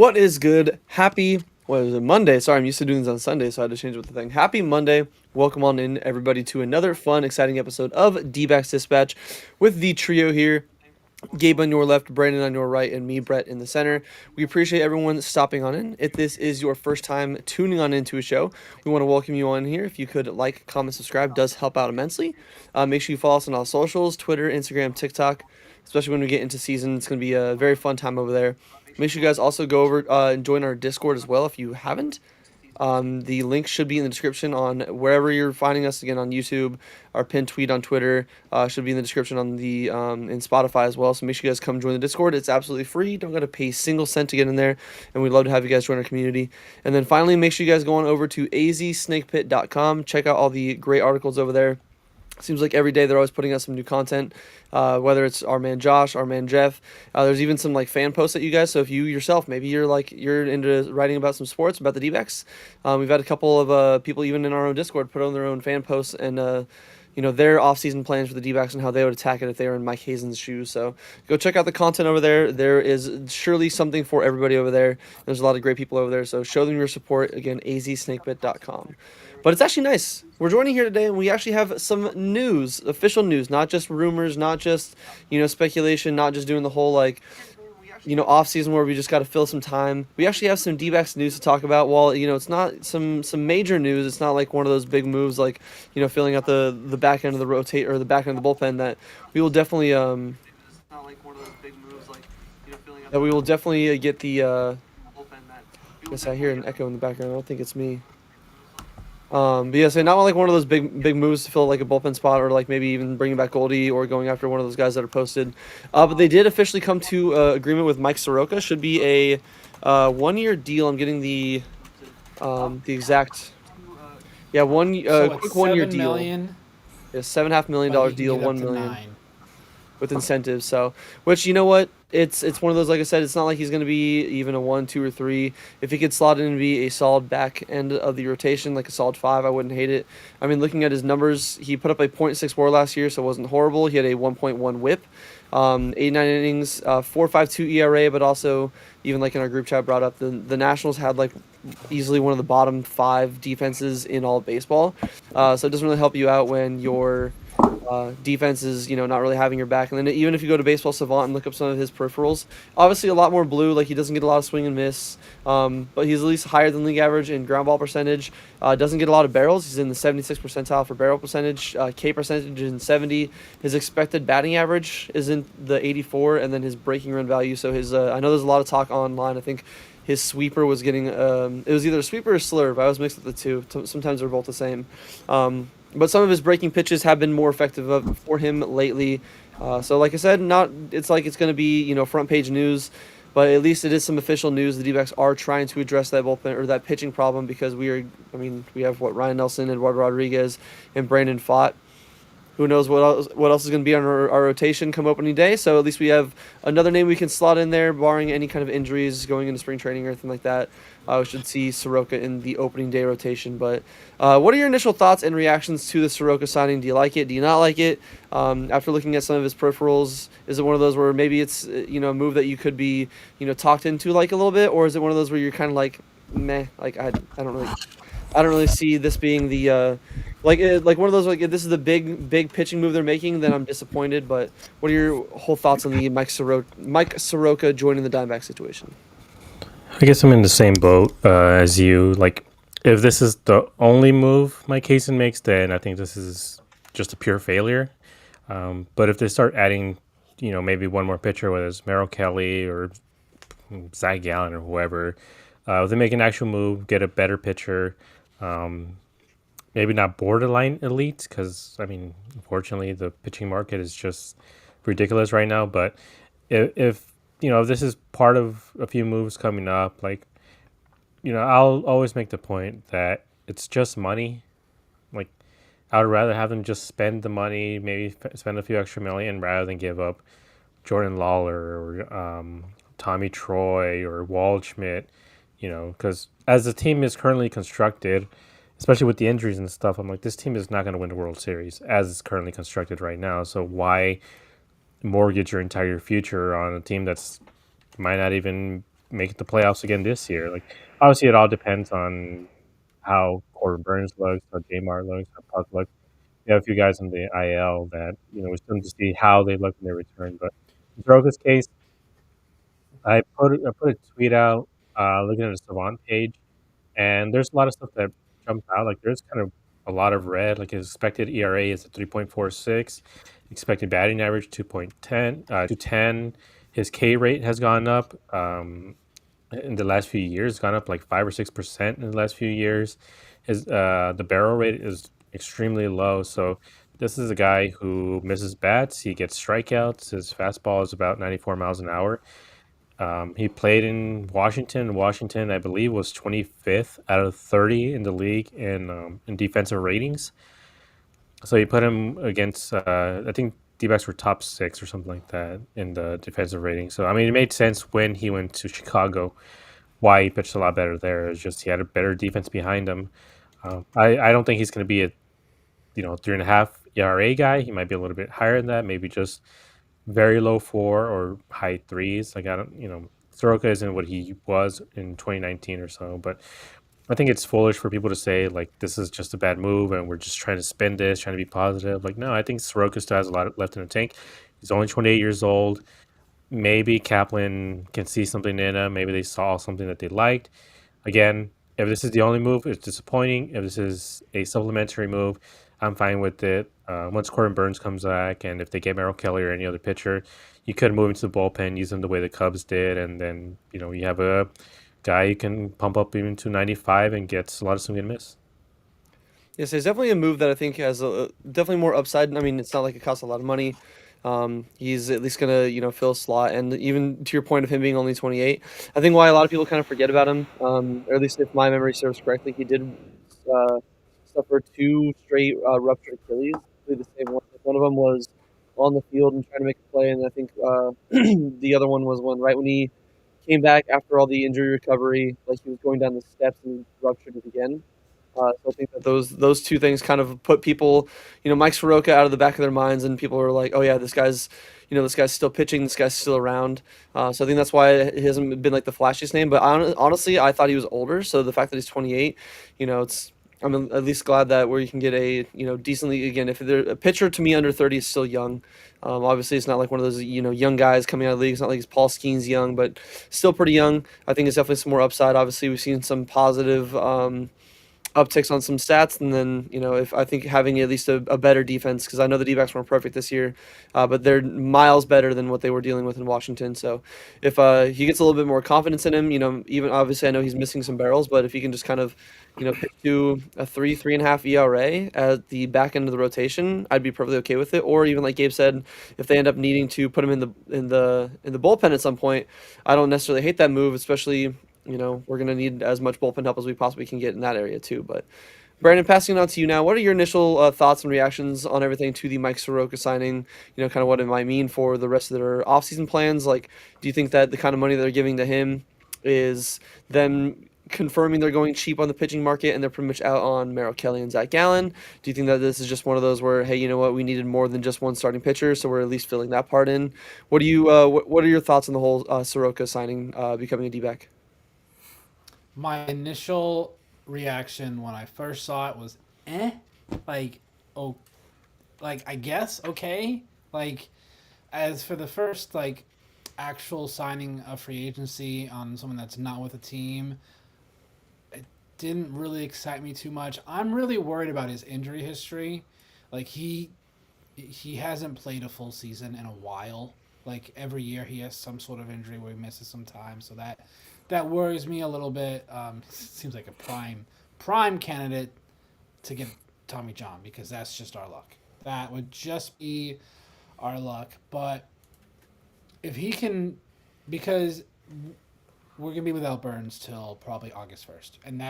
What is good? Happy, what is it, Monday? Sorry, I'm used to doing this on Sunday, so I had to change with the thing. Happy Monday. Welcome on in, everybody, to another fun, exciting episode of Dbacks Dispatch with the trio here. Gabe on your left, Brandon on your right, and me, Brett, in the center. We appreciate everyone stopping on in. If this is your first time tuning on into a show, we want to welcome you on here. If you could like, comment, subscribe, does help out immensely. Make sure you follow us on all socials, Twitter, Instagram, TikTok, especially when we get into season. It's going to be a very fun time over there. Make sure you guys also go over and join our Discord as well if you haven't. The link should be in the description on wherever you're finding us. Again, on YouTube, our pinned tweet on Twitter should be in the description on the in Spotify as well. So make sure you guys come join the Discord. It's absolutely free. Don't got to pay a single cent to get in there, and we'd love to have you guys join our community. And then finally, make sure you guys go on over to azsnakepit.com. Check out all the great articles over there. Seems like every day they're always putting out some new content, whether it's our man Josh, our man Jeff. There's even some like fan posts at you guys. So if you yourself, maybe you're into writing about some sports, about the Dbacks. We've had a couple of people even in our own Discord put on their own fan posts and their off-season plans for the D-backs and how they would attack it if they were in Mike Hazen's shoes. So go check out the content over there. There is surely something for everybody over there. There's a lot of great people over there. So show them your support. Again, azsnakebit.com. But it's actually nice. We're joining here today, and we actually have some news, official news, not just rumors, not just, speculation, not just doing the whole, off season where we just got to fill some time. We actually have some D-backs news to talk about. While it's not some major news, it's not like one of those big moves like filling out the back end of the rotate or the back end of the bullpen that we will definitely get the. Yes, I hear an echo in the background. I don't think it's me. But yeah, so not like one of those big moves to fill like a bullpen spot or like maybe even bringing back Goldie or going after one of those guys that are posted. But they did officially come to agreement with Mike Soroka. Should be a 1-year deal. I'm getting the exact quick 1-year deal. Million, yeah, $7.5 million deal, $1 million with incentives. So, which you know what? It's one of those, like I said, it's not like he's going to be even a 1, 2, or 3. If he could slot in and be a solid back end of the rotation, like a solid 5, I wouldn't hate it. I mean, looking at his numbers, he put up a .6 WAR last year, so it wasn't horrible. He had a 1.1 WHIP, 89 innings, 4.52 ERA, but also, even like in our group chat brought up, the Nationals had like easily one of the bottom 5 defenses in all of baseball. So it doesn't really help you out when your defense is not really having your back. And then even if you go to Baseball Savant and look up some of his peripherals, obviously a lot more blue. Like, he doesn't get a lot of swing and miss, but he's at least higher than league average in ground ball percentage. Doesn't get a lot of barrels. He's in the 76th percentile for barrel percentage. K percentage is in 70. His expected batting average is in the 84, and then his breaking run value. So his I know there's a lot of talk online. I think his sweeper was getting it was either a sweeper or a slurve. I always mix up the two. Sometimes they're both the same. But some of his breaking pitches have been more effective for him lately. So like I said, it's like it's going to be front page news, but at least it is some official news. The D-backs are trying to address that bullpen or that pitching problem because we have Ryan Nelson, Eduardo Rodriguez, and Brandon Pfaadt. Who knows what else is going to be on our rotation come opening day. So at least we have another name we can slot in there, barring any kind of injuries going into spring training or anything like that. We should see Soroka in the opening day rotation. But what are your initial thoughts and reactions to the Soroka signing? Do you like it? Do you not like it? After looking at some of his peripherals, is it one of those where maybe it's a move that you could be talked into like a little bit, or is it one of those where you're kind of like meh? Like I don't really see this being the like one of those like if this is the big pitching move they're making, then I'm disappointed. But what are your whole thoughts on the Mike Soroka joining the Diamondbacks situation? I guess I'm in the same boat as you. Like, if this is the only move Mike Hazen makes, then I think this is just a pure failure. But if they start adding, maybe one more pitcher, whether it's Merrill Kelly or Zach Gallen or whoever, if they make an actual move, get a better pitcher, maybe not borderline elite, because, unfortunately, the pitching market is just ridiculous right now. But if this is part of a few moves coming up, I'll always make the point that it's just money. Like, I would rather have them just spend the money, maybe spend a few extra million, rather than give up Jordan Lawler or Tommy Troy or Waldschmidt, because as the team is currently constructed, especially with the injuries and stuff, I'm like, this team is not going to win the World Series as it's currently constructed right now. So why mortgage your entire future on a team that's might not even make the playoffs again this year. Like obviously, it all depends on how Corbin Burns looks, how Jamar looks, how Puck looks. We have a few guys in the IL that we still need to see how they look when they return. But in Soroka's case, I put a tweet out looking at the Savant page, and there's a lot of stuff that jumped out. Like there's kind of a lot of red. Like his expected ERA is at 3.46, expected batting average 210. His K rate has gone up in the last few years, gone up like 5 or 6% in the last few years. His the barrel rate is extremely low. So this is a guy who misses bats. He gets strikeouts. His fastball is about 94 miles an hour. He played in Washington. Washington, I believe, was 25th out of 30 in the league in defensive ratings. So you put him against, I think D-backs were top 6 or something like that in the defensive rating. So I mean, it made sense when he went to Chicago why he pitched a lot better there. It's just he had a better defense behind him. I don't think he's going to be a 3.5 ERA guy. He might be a little bit higher than that, maybe just very low 4 or high 3s. Like I don't, Soroka isn't what he was in 2019 or so, but I think it's foolish for people to say like this is just a bad move and we're just trying to spin this, trying to be positive. Like no, I think Soroka still has a lot left in the tank. He's only 28 years old. Maybe Kaplan can see something in him. Maybe they saw something that they liked. Again, if this is the only move, it's disappointing. If this is a supplementary move, I'm fine with it. Once Corbin Burns comes back, and if they get Merrill Kelly or any other pitcher, you could move into the bullpen, use them the way the Cubs did, and then you have a guy you can pump up even to 95 and gets a lot of swing and miss. Yes, it's definitely a move that I think has definitely more upside. I mean, it's not like it costs a lot of money. He's at least gonna, fill a slot, and even to your point of him being only 28, I think why a lot of people kind of forget about him, or at least if my memory serves correctly, he did uh, suffer 2 straight ruptured Achilles. The same one. One of them was on the field and trying to make a play, and I think the other one was right when he came back after all the injury recovery, like he was going down the steps and ruptured it again. So I think that those 2 things kind of put people, Mike Soroka out of the back of their minds, and people are like, oh yeah, this guy's still pitching, this guy's still around. So I think that's why he hasn't been like the flashiest name. But honestly, I thought he was older. So the fact that he's 28, I'm at least glad that where you can get a decently, again, if they're a pitcher to me under 30 is still young. Obviously, it's not like one of those young guys coming out of the league. It's not like Paul Skeen's young, but still pretty young. I think it's definitely some more upside. Obviously, we've seen some positive upticks on some stats, and then if I think having at least a better defense, because I know the D-backs weren't perfect this year, but they're miles better than what they were dealing with in Washington. So if he gets a little bit more confidence in him, even obviously I know he's missing some barrels, but if he can just kind of pitch to a 3.5 ERA at the back end of the rotation, I'd be perfectly okay with it. Or even like Gabe said, if they end up needing to put him in the bullpen at some point, I don't necessarily hate that move, especially. We're going to need as much bullpen help as we possibly can get in that area too. But Brandon, passing it on to you now, what are your initial thoughts and reactions on everything to the Mike Soroka signing? Kind of what it might mean for the rest of their offseason plans. Like, do you think that the kind of money they're giving to him is them confirming they're going cheap on the pitching market and they're pretty much out on Merrill Kelly and Zach Gallen? Do you think that this is just one of those where, hey, you know what, we needed more than just one starting pitcher, so we're at least filling that part in? What do you what are your thoughts on the whole Soroka signing becoming a D-back? My initial reaction when I first saw it was, like, oh, like I guess okay. Like, as for the first actual signing of free agency on someone that's not with a team, it didn't really excite me too much. I'm really worried about his injury history. Like he hasn't played a full season in a while. Like every year he has some sort of injury where he misses some time, so that worries me a little bit. Seems like a prime candidate to get Tommy John, because that's just our luck. That would just be our luck. But if he can, because we're gonna be without Burns till probably August 1st, and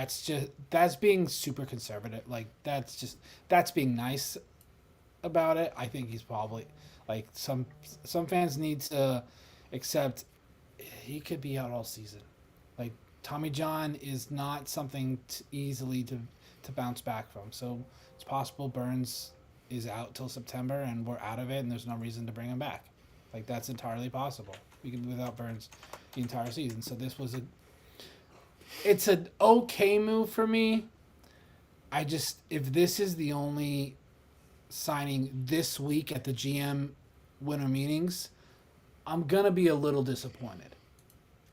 that's being super conservative. Like that's being nice about it. I think he's probably like some fans need to accept he could be out all season. Like Tommy John is not something easily to bounce back from. So it's possible Burns is out till September and we're out of it, and there's no reason to bring him back. Like that's entirely possible. without Burns the entire season. So it's an okay move for me. If this is the only signing this week at the GM winter meetings, I'm gonna be a little disappointed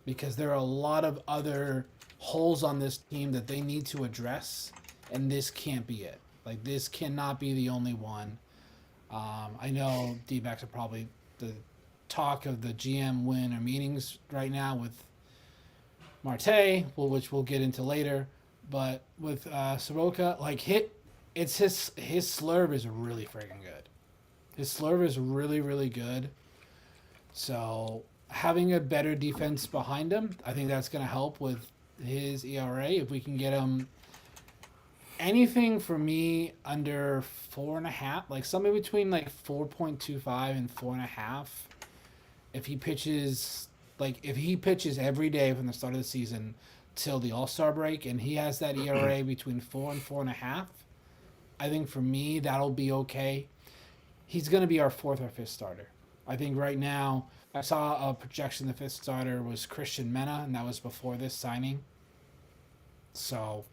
because there are a lot of other holes on this team that they need to address, and this can't be it. Like, this cannot be the only one. I know Dbacks are probably the talk of the GM winter meetings right now with Marte, which we'll get into later. But with Soroka, like his slurve is really freaking good. His slurve is really, really good. So having a better defense behind him, I think that's going to help with his ERA. If we can get him anything for me under 4.5, like somewhere between like 4.25 and 4.5. If he pitches every day from the start of the season till the All-Star break, and he has that ERA between 4 and 4.5, I think for me that'll be okay. He's going to be our 4th or 5th starter. I think right now I saw a projection the 5th starter was Christian Mena, and that was before this signing. So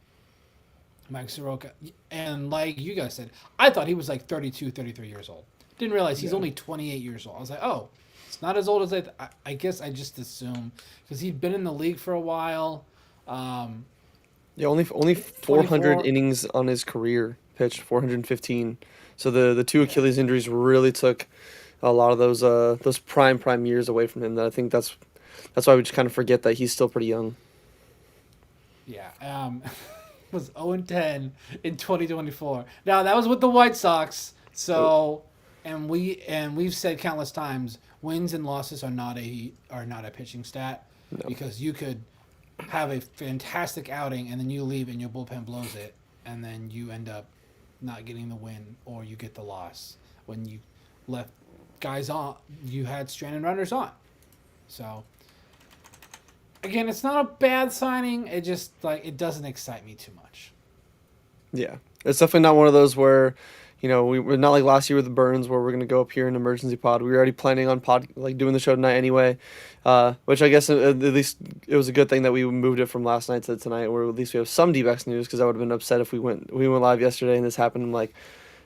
Mike Soroka, and like you guys said, I thought he was like 32, 33 years old. Didn't realize he's only 28 years old. I was like, oh, it's not as old as I guess I just assumed because he'd been in the league for a while. Yeah, only 400 innings on his career, pitched 415. So the two Achilles injuries really took a lot of those prime years away from him. That I think that's why we just kind of forget that he's still pretty young. Yeah. Was 0-10 in 2024. Now that was with the White Sox. So, and we've said countless times, wins and losses are not a pitching stat, because you could have a fantastic outing and then you leave and your bullpen blows it, and then you end up not getting the win or you get the loss when you left guys on. You had stranded runners on. So again, it's not a bad signing. It just it doesn't excite me too much. Yeah, it's definitely not one of those where, we're not like last year with the Burns where we're gonna go up here in emergency pod. We were already planning on doing the show tonight anyway, which I guess at least it was a good thing that we moved it from last night to tonight, where at least we have some Dbacks news, because I would have been upset if we went live yesterday and this happened. I'm like,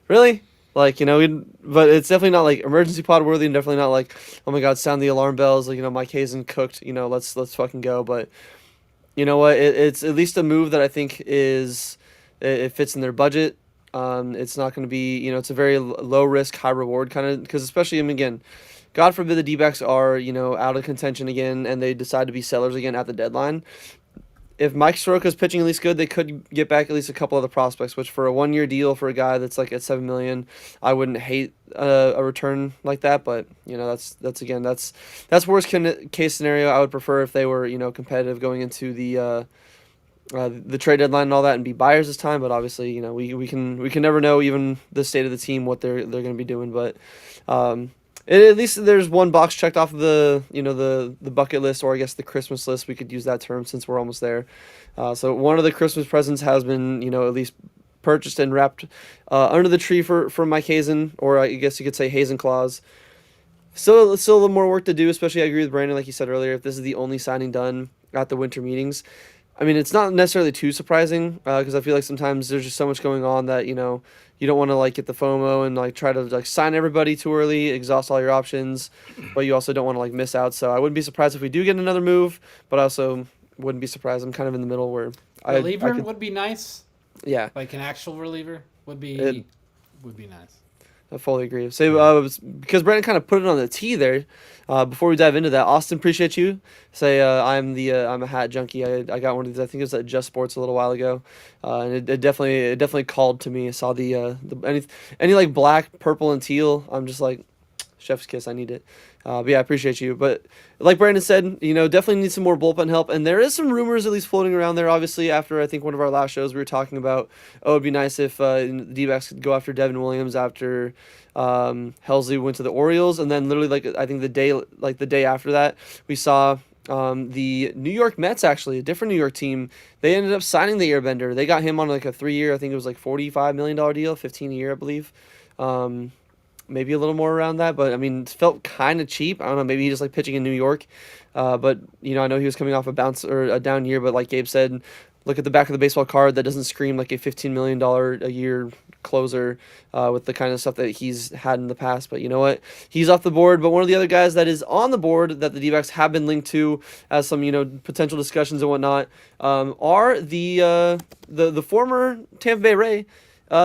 really? But it's definitely not like emergency pod worthy, and definitely not like, oh my god, sound the alarm bells, like, Mike Hazen cooked, let's fucking go. But you know what? It's at least a move that I think it fits in their budget. It's not going to be, it's a very low risk, high reward kind of, because especially, again, God forbid the D-backs are, out of contention again and they decide to be sellers again at the deadline. If Mike Soroka's pitching at least good, they could get back at least a couple other prospects, which for a 1-year deal for a guy that's like at $7 million, I wouldn't hate a return like that. But that's worst case scenario. I would prefer if they were competitive going into the trade deadline and all that, and be buyers this time. But obviously, we can never know even the state of the team, what they're going to be doing. But at least there's one box checked off of the the bucket list, or I guess the Christmas list. We could use that term since we're almost there. So one of the Christmas presents has been at least purchased and wrapped under the tree for Mike Hazen, or I guess you could say Hazen Claus. Still a little more work to do, especially I agree with Brandon, like you said earlier, if this is the only signing done at the winter meetings. I mean, it's not necessarily too surprising, because I feel like sometimes there's just so much going on that, you don't want to get the FOMO and try to sign everybody too early, exhaust all your options, but you also don't want to miss out. So I wouldn't be surprised if we do get another move, but I also wouldn't be surprised. I'm kind of in the middle where reliever would be nice. Yeah, like an actual reliever would be nice. I fully agree. So, because Brandon kind of put it on the tee there, before we dive into that, Austin, appreciate you. Say, I'm a hat junkie. I got one of these. I think it was at Just Sports a little while ago, and it definitely called to me. I saw the any black, purple, and teal. I'm just like, chef's kiss. I need it. But yeah, I appreciate you. But like Brandon said, definitely need some more bullpen help. And there is some rumors at least floating around there. Obviously, after I think one of our last shows, we were talking about, it'd be nice if the D-backs could go after Devin Williams after Helsley went to the Orioles. And then literally, I think the day after that, we saw the New York Mets, actually, a different New York team, they ended up signing the Airbender. They got him on a 3-year, I think it was $45 million deal, 15 a year, I believe. maybe a little more around that. But I mean, it felt kind of cheap. I don't know. Maybe he just like pitching in New York. But I know he was coming off a bounce or a down year. But like Gabe said, look at the back of the baseball card. That doesn't scream like a $15 million a year closer with the kind of stuff that he's had in the past. But you know what? He's off the board. But one of the other guys that is on the board that the D-backs have been linked to as some potential discussions and whatnot are the former Tampa Bay Ray.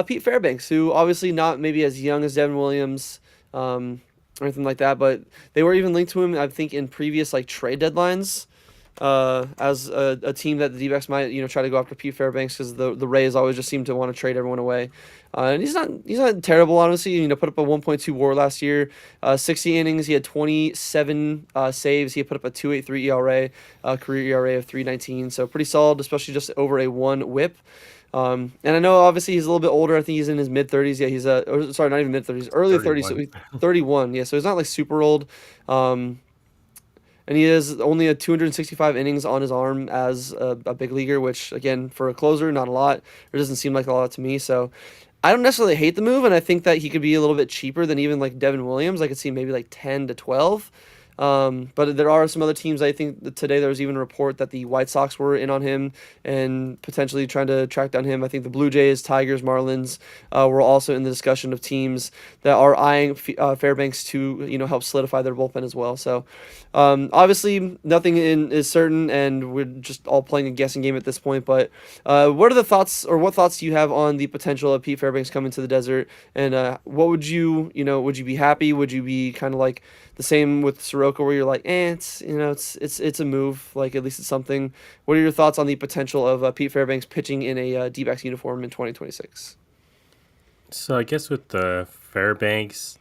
Pete Fairbanks, who obviously not maybe as young as Devin Williams or anything like that, but they were even linked to him, I think, in previous like trade deadlines as a team that the D-backs might try to go after Pete Fairbanks because the Rays always just seem to want to trade everyone away. And he's not terrible, honestly. Put up a 1.2 WAR last year, 60 innings. He had 27 saves. He put up a 2.83 ERA, career ERA of 3.19. So pretty solid, especially just over a 1 WHIP. And I know obviously he's a little bit older. I think he's in his mid 30s. Yeah, he's sorry, not even mid 30s, early 30s. So 31. Yeah, so he's not like super old. And he has only a 265 innings on his arm as a big leaguer, which again for a closer, not a lot. It doesn't seem like a lot to me. So I don't necessarily hate the move, and I think that he could be a little bit cheaper than even like Devin Williams. I could see maybe like 10 to 12. But there are some other teams. I think that today there was even a report that the White Sox were in on him and potentially trying to track down him. I think the Blue Jays, Tigers, Marlins were also in the discussion of teams that are eyeing Fairbanks to help solidify their bullpen as well. So obviously nothing is certain, and we're just all playing a guessing game at this point. But what are the thoughts, or what thoughts do you have on the potential of Pete Fairbanks coming to the desert? And what would you would you be happy? Would you be kind of like the same with Soroka, where you're like, it's a move, like at least it's something? What are your thoughts on the potential of Pete Fairbanks pitching in a D-backs uniform in 2026? So I guess with the Fairbanks,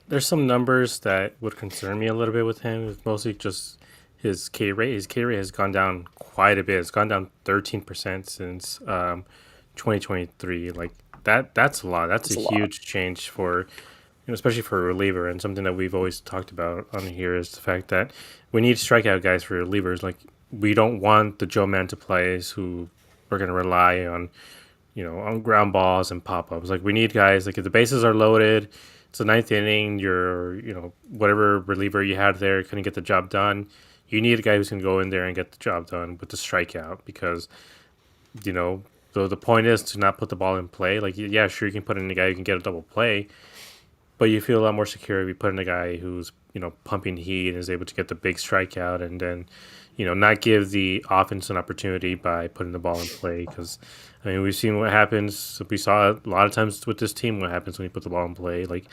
there's some numbers that would concern me a little bit with him. It's mostly just his K rate. His K rate has gone down quite a bit. It's gone down 13% since 2023. Like that's a lot. That's a huge change for, especially for a reliever, and something that we've always talked about on here is the fact that we need strikeout guys for relievers. Like, we don't want the Joe Manta plays who are going to rely on, on ground balls and pop-ups. Like, we need guys, like, if the bases are loaded, it's the ninth inning, you're, whatever reliever you had there couldn't get the job done. You need a guy who's going to go in there and get the job done with the strikeout, because, the point is to not put the ball in play. Like, yeah, sure, you can put in a guy who can get a double play, but you feel a lot more secure if you put in a guy who's, pumping heat and is able to get the big strikeout, and then, not give the offense an opportunity by putting the ball in play. Because, we've seen what happens. We saw a lot of times with this team what happens when you put the ball in play, like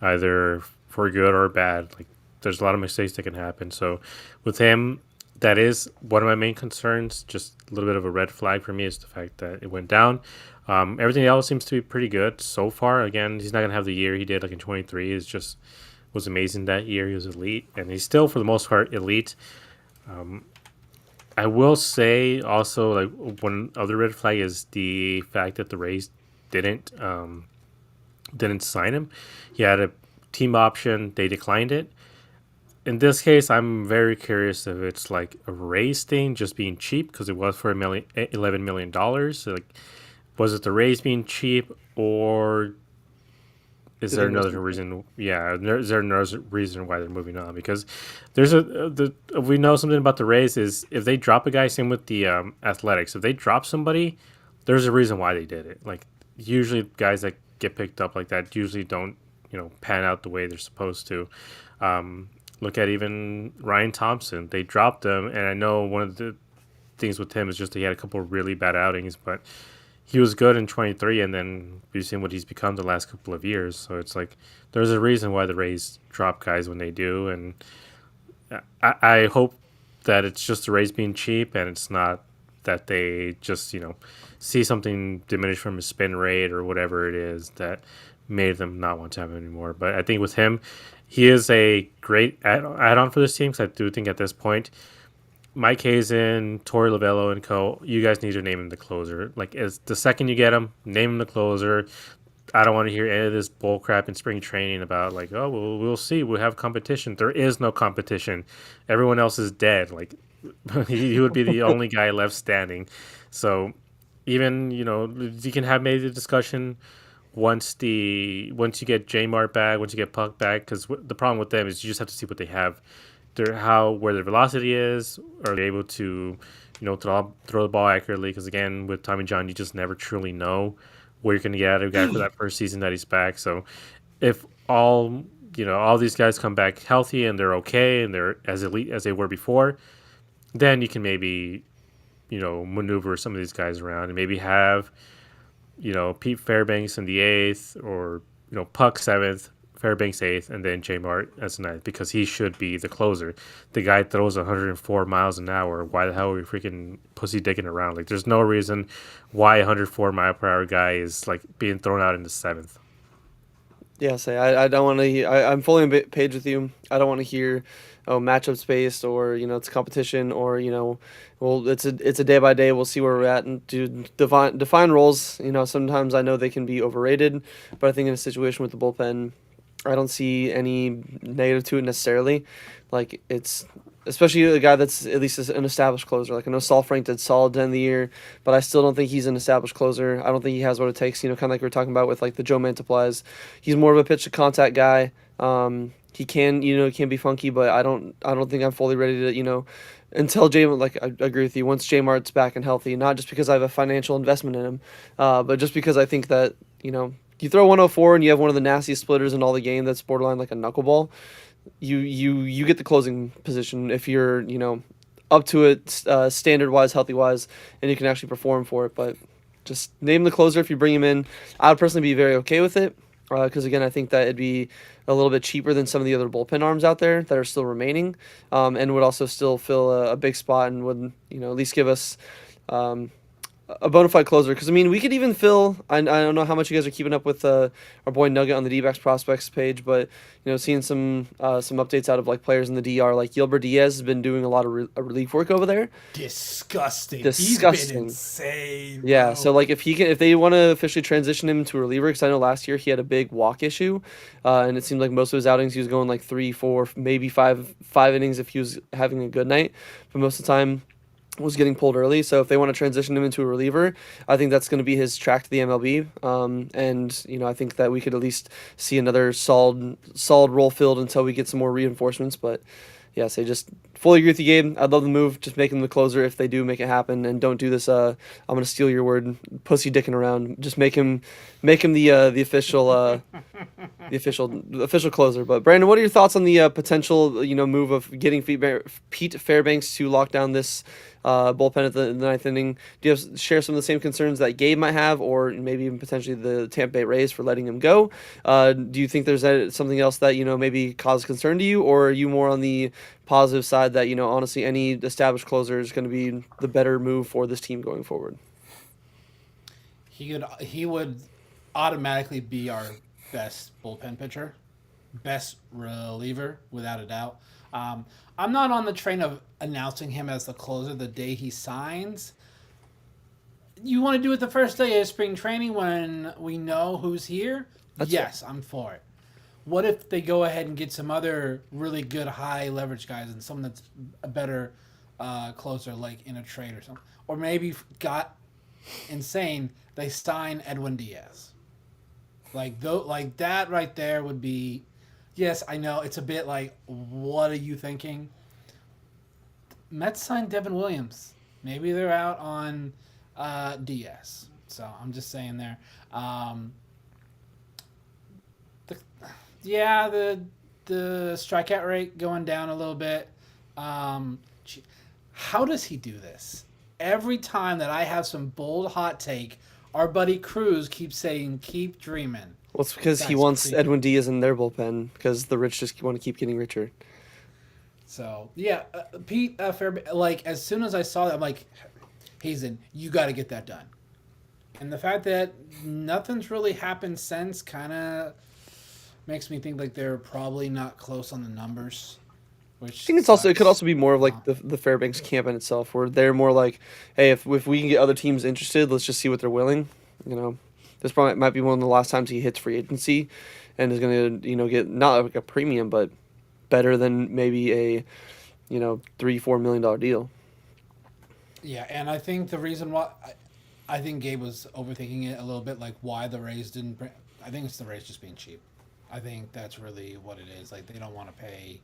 either for good or bad. Like, there's a lot of mistakes that can happen. So with him, that is one of my main concerns. Just a little bit of a red flag for me is the fact that it went down. Everything else seems to be pretty good so far. Again, he's not going to have the year he did like in 23. It's just was amazing that year. He was elite, and he's still, for the most part, elite. I will say also, like, one other red flag is the fact that the Rays didn't sign him. He had a team option. They declined it. In this case, I'm very curious if it's like a Rays thing, just being cheap, because it was for $11 million. So, like, was it the Rays being cheap, or is there another reason? Yeah, is there another reason why they're moving on? Because there's we know something about the Rays is if they drop a guy, same with the Athletics. If they drop somebody, there's a reason why they did it. Like, usually guys that get picked up like that usually don't pan out the way they're supposed to. Look at even Ryan Thompson. They dropped him, and I know one of the things with him is just he had a couple of really bad outings, but he was good in 23, and then we've seen what he's become the last couple of years. So it's like there's a reason why the Rays drop guys when they do, and I hope that it's just the Rays being cheap, and it's not that they just see something diminish from his spin rate or whatever it is that made them not want to have him anymore. But I think with him, he is a great add-on for this team, because I do think at this point, Mike Hazen, Torey Lovello, and co., you guys need to name him the closer. Like, as the second you get him, name him the closer. I don't want to hear any of this bull crap in spring training about, like, oh, well, we'll see. We'll have competition. There is no competition. Everyone else is dead. Like, he would be the only guy left standing. So even, you can have maybe the discussion once you get J Mart back, once you get Puck back, because the problem with them is you just have to see what they have, where their velocity is, are they able to, throw the ball accurately? Because again, with Tommy John, you just never truly know where you're going to get out of a guy for that first season that he's back. So if all these guys come back healthy and they're okay and they're as elite as they were before, then you can maybe maneuver some of these guys around and maybe have Pete Fairbanks in the eighth, or Puck seventh, Fairbanks eighth, and then J Mart as ninth, because he should be the closer. The guy throws 104 miles an hour. Why the hell are we freaking pussy dicking around? Like, there's no reason why a 104 mile per hour guy is like being thrown out in the seventh. Yeah, I don't want to. I'm fully on page with you. I don't want to hear, matchups based, or it's competition, or well, it's a day by day. We'll see where we're at, and to define roles. Sometimes I know they can be overrated, but I think in a situation with the bullpen, I don't see any negative to it necessarily. Like, it's especially a guy that's at least an established closer. Like, I know Saul Frank did solid to end the year, but I still don't think he's an established closer. I don't think he has what it takes. Kind of like we were talking about with like the Joe Mantaplies. He's more of a pitch to contact guy. He can be funky, but I don't think I'm fully ready to until J. Like, I agree with you. Once J Mart's back and healthy, not just because I have a financial investment in him, but just because I think that you throw 104 and you have one of the nastiest splitters in all the game that's borderline like a knuckleball. You get the closing position if you're up to it, standard wise, healthy wise, and you can actually perform for it. But just name the closer if you bring him in. I would personally be very okay with it, because again, I think that it'd be a little bit cheaper than some of the other bullpen arms out there that are still remaining, and would also still fill a big spot, and would at least give us a bona fide closer. Because we could even fill. I don't know how much you guys are keeping up with our boy Nugget on the Dbacks prospects page, but seeing some updates out of like players in the DR, like Yilber Diaz has been doing a lot of relief work over there. Disgusting. He's been insane. Yeah, bro. so like if they want to officially transition him to a reliever, because I know last year he had a big walk issue, and it seemed like most of his outings he was going like 3, 4, maybe five innings if he was having a good night, but most of the time was getting pulled early. So if they want to transition him into a reliever, I think that's going to be his track to the MLB. And I think that we could at least see another solid role filled until we get some more reinforcements. But yeah, so just fully agree with you, Gabe. I'd love the move. Just make him the closer if they do make it happen, and don't do this. I'm gonna steal your word, pussy dicking around. Just make him the official the official closer. But Brandon, what are your thoughts on the potential move of getting Pete Fairbanks to lock down this bullpen at the ninth inning? Do you share some of the same concerns that Gabe might have, or maybe even potentially the Tampa Bay Rays for letting him go? Do you think there's something else that maybe causes concern to you, or are you more on the positive side that honestly any established closer is going to be the better move for this team going forward? He would automatically be our best bullpen pitcher, best reliever, without a doubt. I'm not on the train of announcing him as the closer the day he signs. You want to do it the first day of spring training when we know who's here? Yes, I'm for it. What if they go ahead and get some other really good high leverage guys and someone that's a better closer, like in a trade or something? Or maybe got insane, they sign Edwin Diaz. Like that right there would be, yes, I know it's a bit like, what are you thinking? Mets signed Devin Williams. Maybe they're out on Diaz. So I'm just saying there. The strikeout rate going down a little bit. How does he do this? Every time that I have some bold hot take, our buddy Cruz keeps saying, keep dreaming. Well, it's because he wants Edwin Diaz in their bullpen, because the rich just want to keep getting richer. So, yeah, Pete Fairbanks, like, as soon as I saw that, I'm like, Hazen, you got to get that done. And the fact that nothing's really happened since kind of makes me think like they're probably not close on the numbers. Which I think it could also be more of like the Fairbanks camp in itself, where they're more like, hey, if we can get other teams interested, let's just see what they're willing. This probably might be one of the last times he hits free agency, and is going to get not like a premium, but better than maybe a $3-4 million deal. Yeah, and I think the reason why I think Gabe was overthinking it a little bit, like why the Rays didn't bring. I think it's the Rays just being cheap. I think that's really what it is. Like they don't want to pay.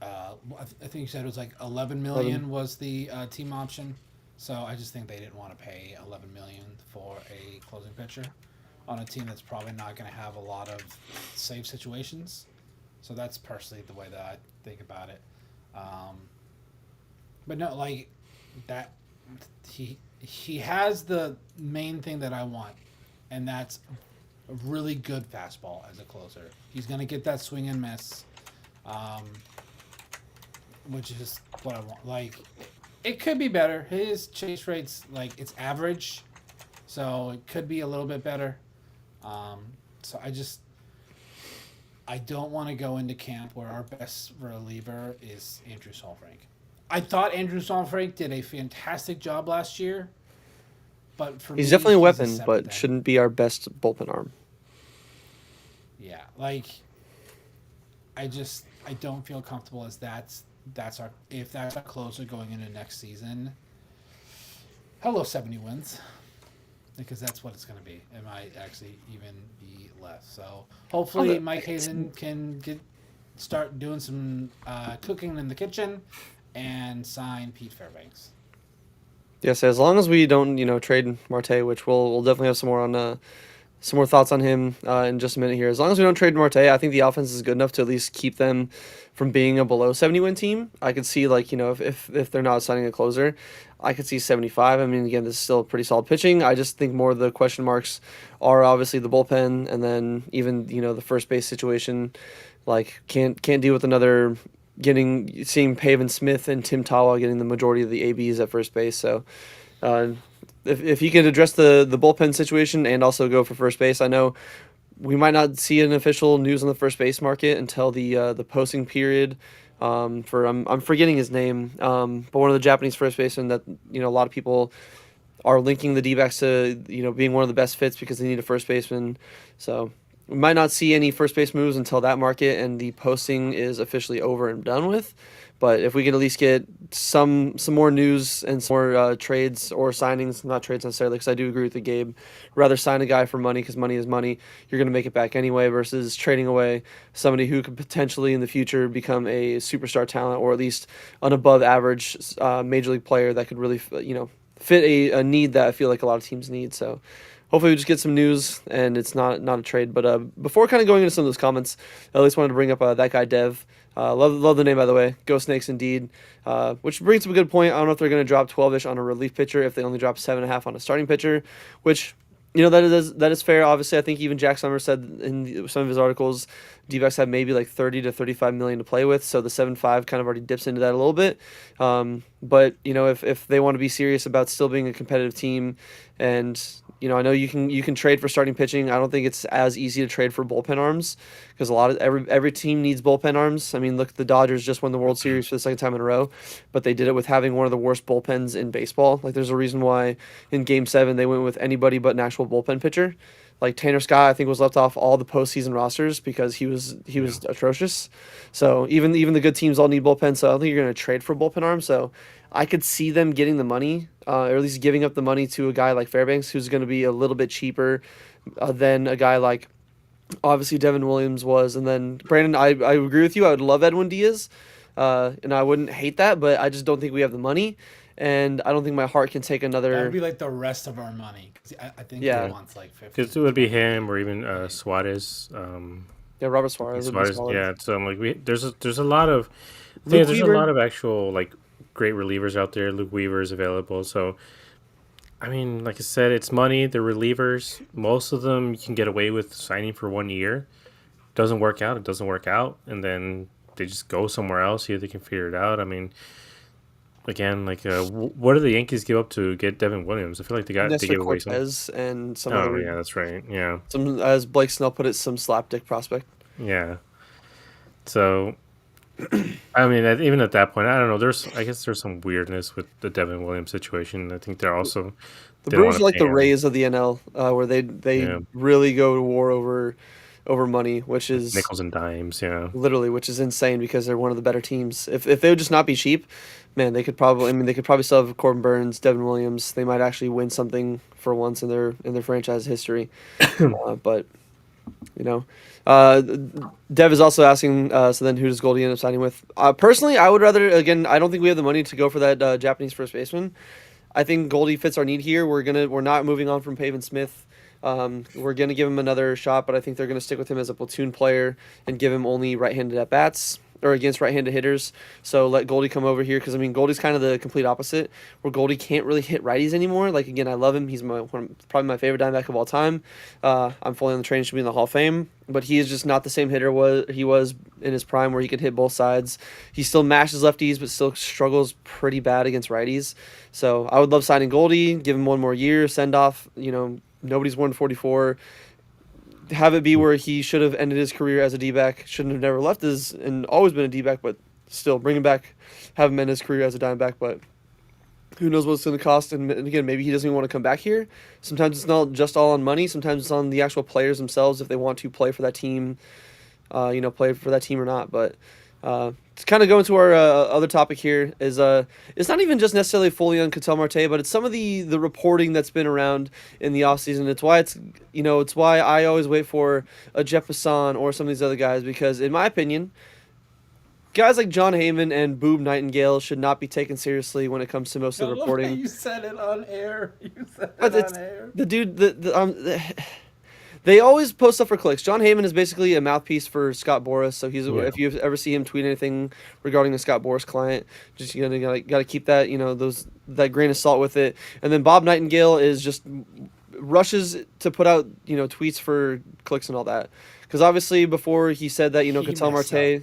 I think you said it was like 11 million was the team option. So I just think they didn't want to pay 11 million for a closing pitcher on a team that's probably not going to have a lot of safe situations. So that's personally the way that I think about it. But no, like that he has the main thing that I want, and that's a really good fastball as a closer. He's going to get that swing and miss, which is what I want. Like, it could be better. His chase rate's like it's average, so it could be a little bit better. So I don't want to go into camp where our best reliever is Andrew Saalfrank. I thought Andrew Saalfrank did a fantastic job last year, but for He's me, definitely a he's weapon, seventh but inning. shouldn't be our best bullpen arm. Yeah, like I don't feel comfortable as that's our closer going into next season. Hello, 70 wins. Because that's what it's going to be. It might actually even be less. So hopefully Mike Hazen can start doing some cooking in the kitchen and sign Pete Fairbanks. Yes, as long as we don't, trade Marte, which we'll definitely have some more thoughts on him in just a minute here. As long as we don't trade Marte, I think the offense is good enough to at least keep them from being a below 70 win team. I could see if they're not signing a closer, I could see 75. I mean, again, this is still pretty solid pitching. I just think more of the question marks are obviously the bullpen, and then even the first base situation. Like can't deal with another seeing Pavin Smith and Tim Tawa getting the majority of the ABs at first base. So if he could address the bullpen situation and also go for first base, I know we might not see an official news on the first base market until the posting period. I'm forgetting his name, but one of the Japanese first basemen that a lot of people are linking the Dbacks to being one of the best fits because they need a first baseman. So we might not see any first base moves until that market and the posting is officially over and done with. But if we can at least get some more news and some more trades or signings, not trades necessarily, because I do agree with the Gabe, rather sign a guy for money because money is money. You're going to make it back anyway versus trading away somebody who could potentially in the future become a superstar talent or at least an above average major league player that could really fit a need that I feel like a lot of teams need. So hopefully we just get some news and it's not a trade. But before kind of going into some of those comments, I at least wanted to bring up that guy Dev. Love the name, by the way. Go Snakes indeed. Which brings up a good point. I don't know if they're going to drop 12-ish on a relief pitcher if they only drop 7.5 on a starting pitcher, which that is fair. Obviously, I think even Jack Summer said in some of his articles, D-backs have maybe like 30 to 35 million to play with, so the 7.5 kind of already dips into that a little bit. But if they want to be serious about still being a competitive team, and I know you can trade for starting pitching. I don't think it's as easy to trade for bullpen arms because every team needs bullpen arms. I mean, look, the Dodgers just won the World Series for the second time in a row, but they did it with having one of the worst bullpens in baseball. Like, there's a reason why in Game 7 they went with anybody but an actual bullpen pitcher. Like Tanner Scott, I think was left off all the postseason rosters because he was atrocious. So even the good teams all need bullpen. So I don't think you're going to trade for bullpen arms. So I could see them getting the money, or at least giving up the money to a guy like Fairbanks, who's going to be a little bit cheaper than a guy like obviously Devin Williams was. And then Brandon, I agree with you. I would love Edwin Diaz, and I wouldn't hate that, but I just don't think we have the money. And I don't think my heart can take another. That would be like the rest of our money. I think he wants like 50. Because it would be him or even Suarez. Yeah, Robert Suarez. Suarez, yeah. So I'm like, there's a lot of there's a lot of actual like great relievers out there. Luke Weaver is available. So I mean, like I said, it's money. They're relievers. Most of them you can get away with signing for 1 year. Doesn't work out. It doesn't work out, and then they just go somewhere else. See if they can figure it out. I mean. Again, like, what did the Yankees give up to get Devin Williams? I feel like they gave away some. And some. Oh yeah, that's right. Yeah. Some, as Blake Snell put it, some slapdick prospect. Yeah. So, I mean, even at that point, I don't know. I guess there's some weirdness with the Devin Williams situation. I think they're also the Brewers are like the Rays of the NL, where they really go to war over over money, which is Nickels and dimes, yeah. literally, which is insane because they're one of the better teams. If they would just not be cheap, man, they could probably. I mean, they could probably still have Corbin Burns, Devin Williams. They might actually win something for once in their franchise history. But you know, Dev is also asking. So then, who does Goldie end up signing with? Personally, I would rather. Again, I don't think we have the money to go for that Japanese first baseman. I think Goldie fits our need here. We're not moving on from Pavin Smith. We're gonna give him another shot, but I think they're gonna stick with him as a platoon player and give him only right-handed at bats or against right-handed hitters. So let Goldie come over here because I mean Goldie's kind of the complete opposite, where Goldie can't really hit righties anymore. Like again, I love him. He's probably my favorite Diamondback of all time. I'm fully on the train, should be in the Hall of Fame, but he is just not the same hitter he was in his prime, where he could hit both sides. He still mashes lefties, but still struggles pretty bad against righties. So I would love signing Goldie, give him one more year, send off. You know, nobody's won 44. Have it be where he should have ended his career as a D-back, shouldn't have never left and always been a D-back, but still bring him back, have him end his career as a Diamondback. But who knows what it's going to cost? And again, maybe he doesn't even want to come back here. Sometimes it's not just all on money. Sometimes it's on the actual players themselves if they want to play for that team, play for that team or not. But to kind of go into our other topic here is it's not even just necessarily fully on Ketel Marte, but it's some of the reporting that's been around in the offseason. It's why I always wait for a Jeff Passan or some of these other guys, because in my opinion, guys like John Heyman and Boob Nightingale should not be taken seriously when it comes to most of the reporting. You said it on air. On air. The dude, they always post stuff for clicks. John Heyman is basically a mouthpiece for Scott Boras, so if you ever see him tweet anything regarding the Scott Boras client, just gotta keep that that grain of salt with it. And then Bob Nightingale is just rushes to put out tweets for clicks and all that, because obviously before he said that Ketel Marte.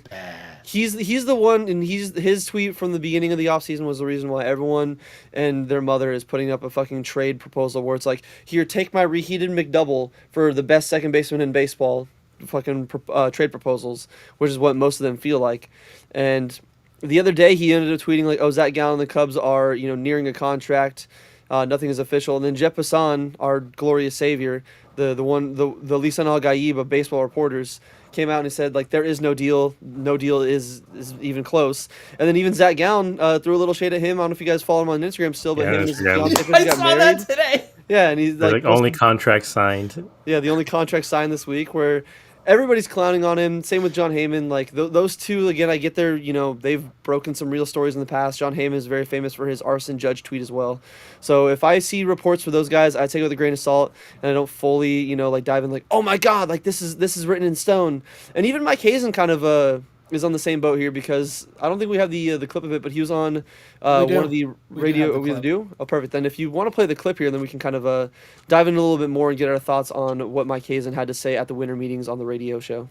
He's the one, and his tweet from the beginning of the offseason was the reason why everyone and their mother is putting up a fucking trade proposal where it's like, here, take my reheated McDouble for the best second baseman in baseball, fucking trade proposals, which is what most of them feel like. And the other day he ended up tweeting like, oh, Zach Gallen, the Cubs are nearing a contract, nothing is official. And then Jeff Passan, our glorious savior, the Lisan Al-Gaib of baseball reporters, came out and he said like there is no deal is even close. And then even Zach Gallen threw a little shade at him. I don't know if you guys follow him on Instagram still, but him and his fiance I got saw married. that today. Yeah, and he's like only contract signed. Yeah, the only contract signed this week, where everybody's clowning on him. Same with John Heyman. Like those two, again, I get their, they've broken some real stories in the past. John Heyman is very famous for his arson judge tweet as well. So if I see reports for those guys, I take it with a grain of salt, and I don't fully, dive in like, oh my god, like this is written in stone. And even Mike Hazen kind of is on the same boat here, because I don't think we have the clip of it, but he was on one of the radio. We do? Oh, perfect. Then if you want to play the clip here, then we can kind of dive in a little bit more and get our thoughts on what Mike Hazen had to say at the winter meetings on the radio show.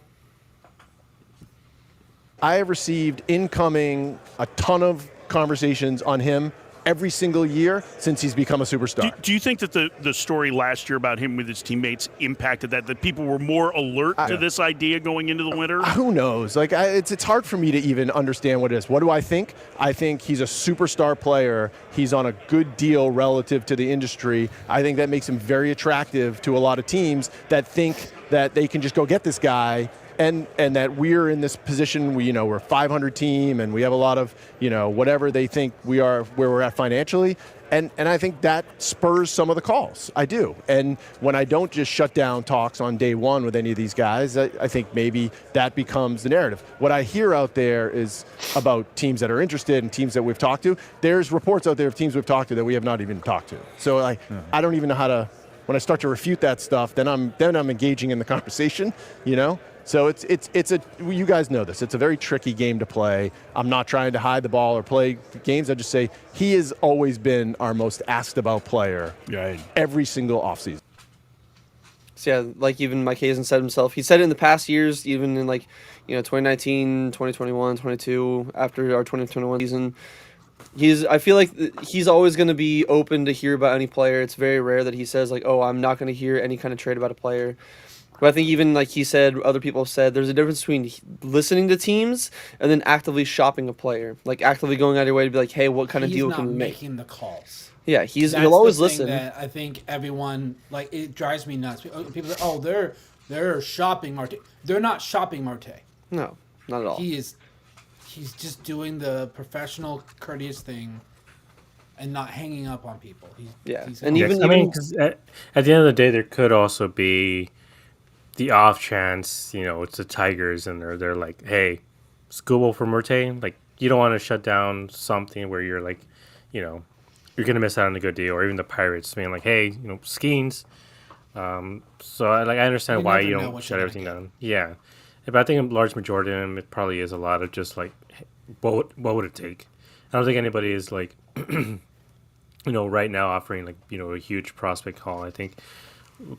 I have received incoming a ton of conversations on him every single year since he's become a superstar. Do you think that the story last year about him with his teammates impacted that people were more alert to this idea going into the winter? Who knows? Like, it's hard for me to even understand what it is. What do I think? I think he's a superstar player. He's on a good deal relative to the industry. I think that makes him very attractive to a lot of teams that think that they can just go get this guy. And that we're in this position, we're a 500 team, and we have a lot of, whatever they think we are, where we're at financially. And I think that spurs some of the calls. I do. And when I don't just shut down talks on day one with any of these guys, I think maybe that becomes the narrative. What I hear out there is about teams that are interested and teams that we've talked to. There's reports out there of teams we've talked to that we have not even talked to. So I don't even know how to, when I start to refute that stuff, then I'm engaging in the conversation, So you guys know this. It's a very tricky game to play. I'm not trying to hide the ball or play games. I just say he has always been our most asked about player every single offseason. So yeah, like even Mike Hazen said himself, he said it in the past years, even in 2019, 2021, 22, after our 2021 season. I feel like he's always going to be open to hear about any player. It's very rare that he says like, oh, I'm not going to hear any kind of trade about a player. But I think even like he said, other people have said, there's a difference between listening to teams and then actively shopping a player, like actively going out of your way to be like, hey, what kind of deal can we make? He's not making the calls. Yeah, he'll always listen. That I think everyone, like, it drives me nuts. People say, oh, they're shopping Marte. They're not shopping Marte. No, not at all. He's just doing the professional, courteous thing, and not hanging up on people. He's and Yes, even I mean, even 'cause at the end of the day, there could also be the off chance, it's the Tigers, and they're like, hey, Scuba for Murte, like you don't want to shut down something where you're like, you're gonna miss out on a good deal, or even the Pirates being like, hey, Skeens. So I understand You why never you know don't what shut you're everything gonna down. Yeah, but I think a large majority of them, it probably is a lot of just like, what would it take? I don't think anybody is like, right now offering like a huge prospect call. I think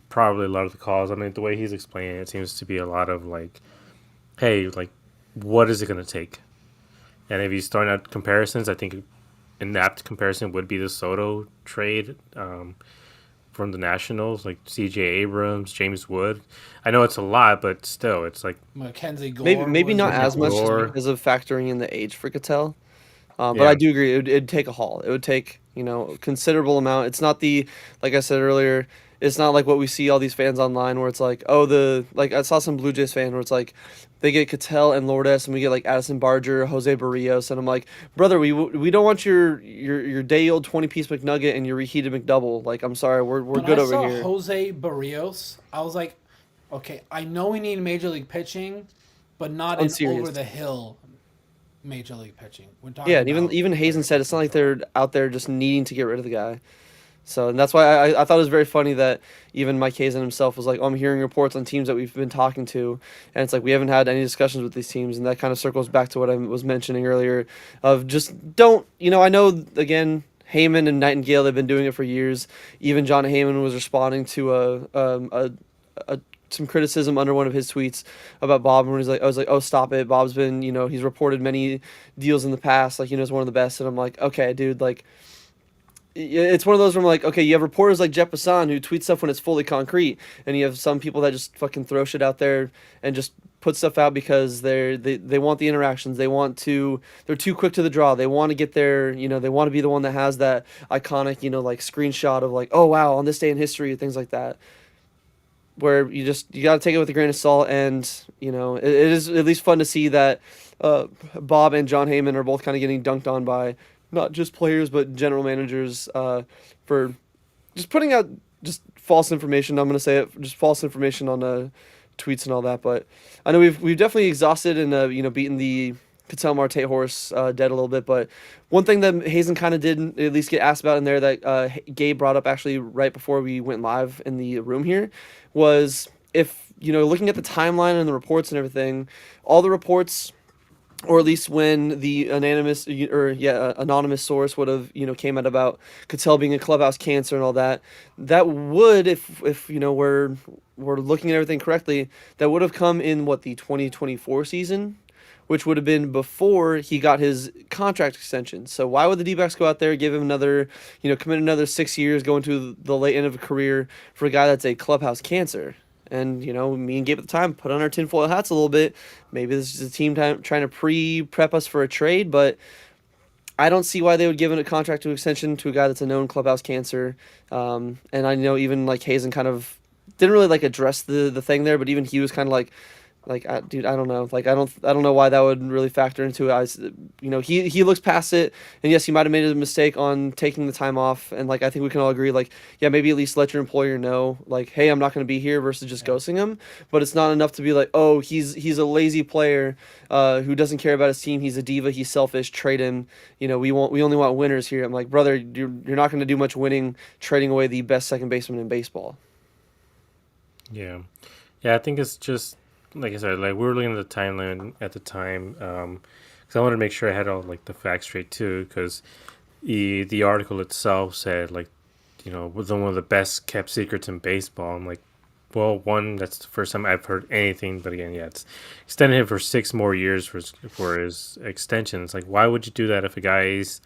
probably a lot of the calls. I mean, the way he's explaining it seems to be a lot of like, hey, like, what is it going to take? And if he's throwing out comparisons, I think an apt comparison would be the Soto trade from the Nationals, like C.J. Abrams, James Wood. I know it's a lot, but still, it's like Mackenzie Gore. maybe not as much just Gore. because of factoring in the age for Cattell. But Yeah. I do agree. It'd take a haul. It would take a considerable amount. It's not like I said earlier. It's not like what we see all these fans online where it's like, oh, like I saw some Blue Jays fan where it's like, they get Cattell and Lourdes and we get like Addison Barger, Jose Barrios, and I'm like, brother, we don't want your day old 20-piece McNugget and your reheated McDouble. Like, I'm sorry, we're When good I over saw here. Jose Barrios, I was like, okay, I know we need major league pitching, but not I'm in serious. over the hill major league pitching. We're talking Yeah, and about even Hazen said it's not like they're out there just needing to get rid of the guy. So, and that's why I thought it was very funny that even Mike Hazen himself was like, oh, I'm hearing reports on teams that we've been talking to, and it's like we haven't had any discussions with these teams, and that kind of circles back to what I was mentioning earlier of just don't, I know, again, Heyman and Nightingale, they've been doing it for years. Even John Heyman was responding to some criticism under one of his tweets about Bob, and I was like, oh, stop it. Bob's been, he's reported many deals in the past, like, he's one of the best, and I'm like, okay, dude, like, it's one of those where I'm like, okay, you have reporters like Jeff Passan who tweet stuff when it's fully concrete, and you have some people that just fucking throw shit out there and just put stuff out because they want the interactions. They're too quick to the draw. They want to get there, they want to be the one that has that iconic, like screenshot of like, oh wow, on this day in history, things like that. Where you got to take it with a grain of salt, and it is at least fun to see that Bob and John Heyman are both kind of getting dunked on by not just players but general managers for just putting out just false information. I'm gonna say it, just false information on tweets and all that. But I know we've definitely exhausted and beaten the Cattell Marte horse dead a little bit. But one thing that Hazen kind of did at least get asked about in there that Gabe brought up actually right before we went live in the room here was if looking at the timeline and the reports and everything, all the reports, or at least when the anonymous source would have came out about Cattell being a clubhouse cancer and all that, that would, if we're looking at everything correctly, that would have come in the 2024 season, which would have been before he got his contract extension. So why would the Dbacks go out there, give him another, commit another 6 years, go into the late end of a career for a guy that's a clubhouse cancer? And, me and Gabe at the time put on our tinfoil hats a little bit. Maybe this is a team trying to prep us for a trade, but I don't see why they would give a contract to extension to a guy that's a known clubhouse cancer. And I know even like Hazen kind of didn't really like address the thing there, but even he was kind of like, dude, I don't know. Like, I don't know why that would really factor into it. He looks past it, and yes, he might have made a mistake on taking the time off. And like, I think we can all agree, like, yeah, maybe at least let your employer know, like, hey, I'm not going to be here, versus just ghosting him. But it's not enough to be like, oh, he's a lazy player, who doesn't care about his team. He's a diva. He's selfish. Trade him. We only want winners here. I'm like, brother, you're not going to do much winning trading away the best second baseman in baseball. Yeah, I think it's just. Like I said, like we were looking at the timeline at the time, because I wanted to make sure I had all like the facts straight too. Because the article itself said like, was one of the best kept secrets in baseball. I'm like, well, one, that's the first time I've heard anything. But again, yeah, it's extended him for 6 more years for his extension. It's like, why would you do that if a guy is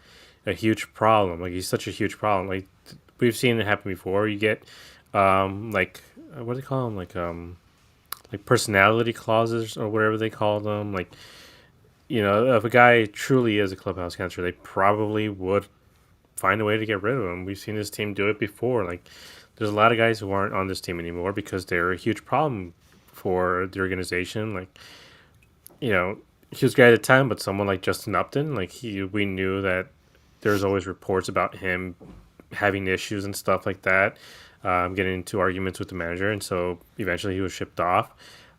a huge problem? Like, he's such a huge problem. Like, we've seen it happen before. You get like what do they call them? Like personality clauses or whatever they call them. Like, if a guy truly is a clubhouse cancer, they probably would find a way to get rid of him. We've seen this team do it before. Like, there's a lot of guys who aren't on this team anymore because they're a huge problem for the organization. Like, he was great at the time, but someone like Justin Upton, we knew that there's always reports about him having issues and stuff like that, getting into arguments with the manager, and so eventually he was shipped off.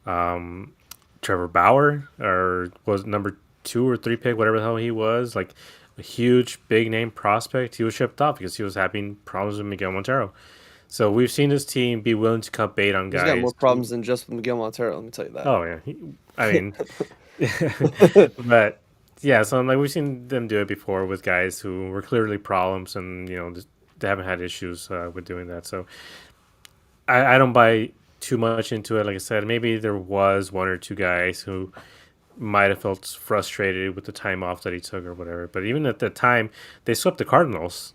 Trevor Bauer, or was number 2 or 3 pick, whatever the hell he was, like a huge big name prospect, he was shipped off because he was having problems with Miguel Montero. So we've seen this team be willing to cut bait on guys. He's got more problems than just with Miguel Montero, let me tell you that. Oh yeah, I mean, but yeah, so we've seen them do it before with guys who were clearly problems, and they haven't had issues with doing that. So I don't buy too much into it. Like I said, maybe there was 1 or 2 guys who might have felt frustrated with the time off that he took or whatever. But even at that time, they swept the Cardinals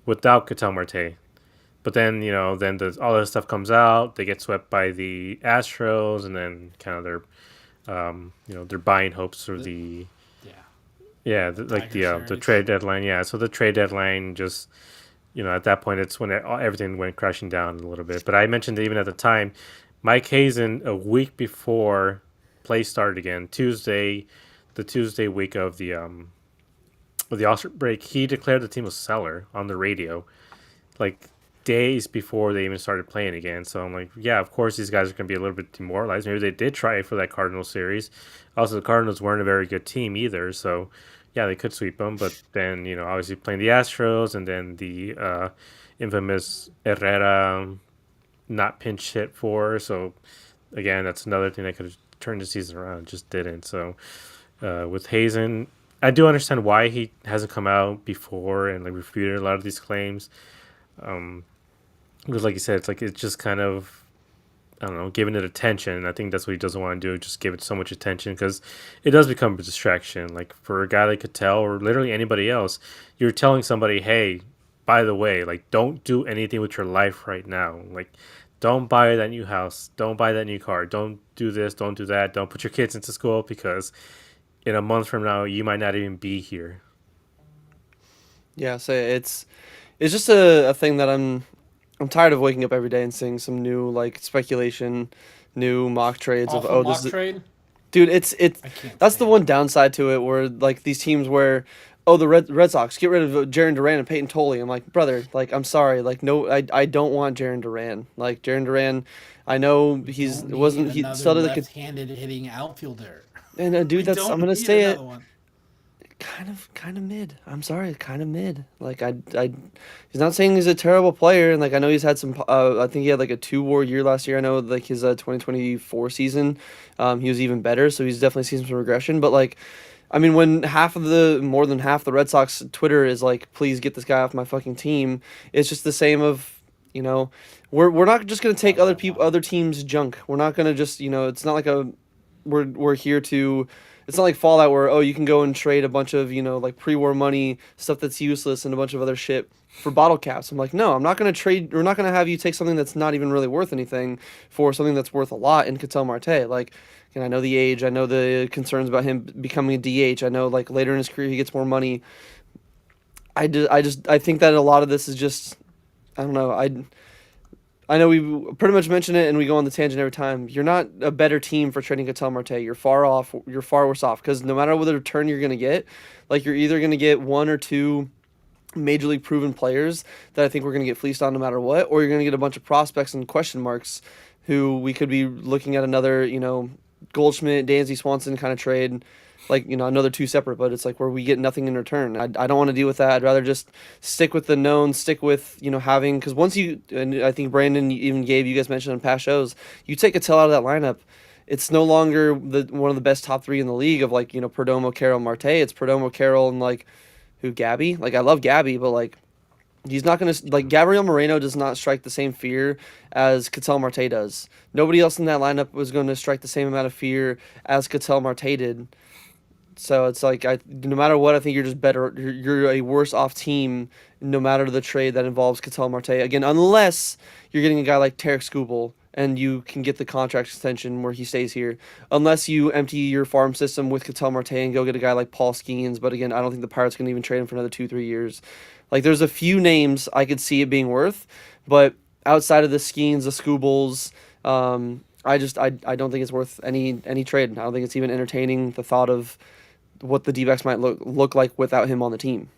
without Ketel Marte. But then, then all that stuff comes out. They get swept by the Astros, and then kind of their buying hopes for the trade deadline. Yeah, so the trade deadline just, at that point, it's when everything went crashing down a little bit. But I mentioned that even at the time, Mike Hazen, a week before play started again, the Tuesday week of the All-Star break, he declared the team a seller on the radio, like days before they even started playing again. So I'm like, yeah, of course these guys are going to be a little bit demoralized. Maybe they did try it for that Cardinals series. Also, the Cardinals weren't a very good team either, so yeah, they could sweep them. But then, obviously playing the Astros, and then the infamous Herrera not pinch hit for. So again, that's another thing that could have turned the season around. It just didn't. So with Hazen, I do understand why he hasn't come out before and refuted a lot of these claims. Because like you said, it's just kind of, I don't know, giving it attention. I think that's what he doesn't want to do, just give it so much attention, because it does become a distraction. Like for a guy like Ketel, or literally anybody else, you're telling somebody, hey, by the way, don't do anything with your life right now. Don't buy that new house. Don't buy that new car. Don't do this. Don't do that. Don't put your kids into school, because in a month from now, you might not even be here. Yeah, so it's just a thing that I'm tired of waking up every day and seeing some new speculation, new mock trades Off of a mock this is, trade? dude, it's that's the stand one downside to it, where these teams where the Red Sox get rid of Jarren Duran and Peyton Tolley. I'm like, brother, I'm sorry, no, I don't want Jarren Duran. Jarren Duran, I know he still did left-handed hitting outfielder. and dude, We I'm don't gonna need say it. another one. Kind of mid. I'm sorry, kind of mid. He's not saying he's a terrible player, and I know he's had some. I think he had a 2-WAR year last year. I know his 2024 season, he was even better. So he's definitely seen some regression. But I mean, when more than half the Red Sox Twitter is please get this guy off my fucking team, it's just the same of, we're not just gonna take other teams' junk. We're not gonna just it's not like we're here to. It's not like Fallout where, you can go and trade a bunch of, pre-war money, stuff that's useless, and a bunch of other shit for bottle caps. I'm like, no, I'm not going to trade. We're not going to have you take something that's not even really worth anything for something that's worth a lot in Ketel Marte. And I know the age. I know the concerns about him becoming a DH. I know, later in his career, he gets more money. I think that a lot of this is just, I don't know. I know we pretty much mention it and we go on the tangent every time. You're not a better team for trading Ketel Marte. You're far off. You're far worse off, because no matter what the return you're going to get, you're either going to get 1 or 2 major league proven players that I think we're going to get fleeced on no matter what, or you're going to get a bunch of prospects and question marks who we could be looking at another, Goldschmidt, Dansby Swanson kind of trade. I know they're 2 separate, but it's where we get nothing in return. I don't want to deal with that. I'd rather just stick with the known, stick with, having, because once and I think Brandon even you guys mentioned on past shows, you take Ketel out of that lineup, it's no longer one of the best top 3 in the league of Perdomo, Carroll, Marte. It's Perdomo, Carroll, and Gabby. I love Gabby, but he's not going to, Gabriel Moreno does not strike the same fear as Ketel Marte does. Nobody else in that lineup was going to strike the same amount of fear as Ketel Marte did. So it's no matter what, I think you're just better. You're a worse off team, no matter the trade that involves Ketel Marte. Again, unless you're getting a guy like Tarek Skubal and you can get the contract extension where he stays here. Unless you empty your farm system with Ketel Marte and go get a guy like Paul Skeens. But again, I don't think the Pirates can even trade him for another 2-3 years. There's a few names I could see it being worth, but outside of the Skeens, the Skubals, I don't think it's worth any trade. I don't think it's even entertaining the thought of what the D-backs might look like without him on the team.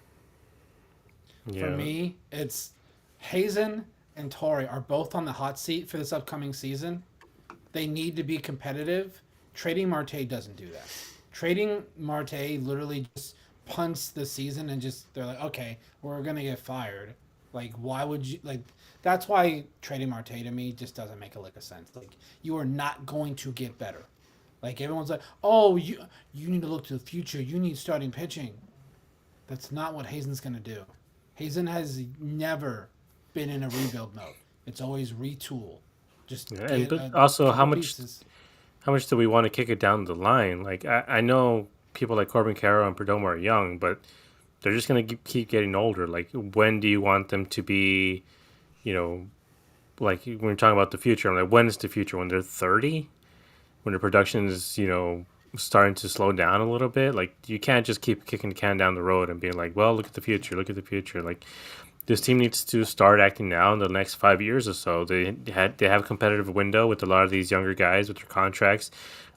For me, it's Hazen and Torrey are both on the hot seat for this upcoming season. They need to be competitive. Trading Marte doesn't do that. Trading Marte literally just punts the season and just they're like, okay, we're gonna get fired. Like, why would you like? That's why trading Marte to me just doesn't make a lick of sense. Like, you are not going to get better. Like, everyone's like, oh, you need to look to the future. You need starting pitching. That's not what Hazen's gonna do. Hazen has never been in a rebuild mode. It's always retool. Just but also how much do we want to kick it down the line? Like I know people like Corbin Carroll and Perdomo are young, but they're just gonna keep getting older. Like, when do you want them to be? Like when we're talking about the future, I'm like, when is the future? When they're 30? When the production is starting to slow down a little bit? Like, you can't just keep kicking the can down the road and being like, well, look at the future. Like, this team needs to start acting now in the next 5 years or so. They have a competitive window with a lot of these younger guys with their contracts.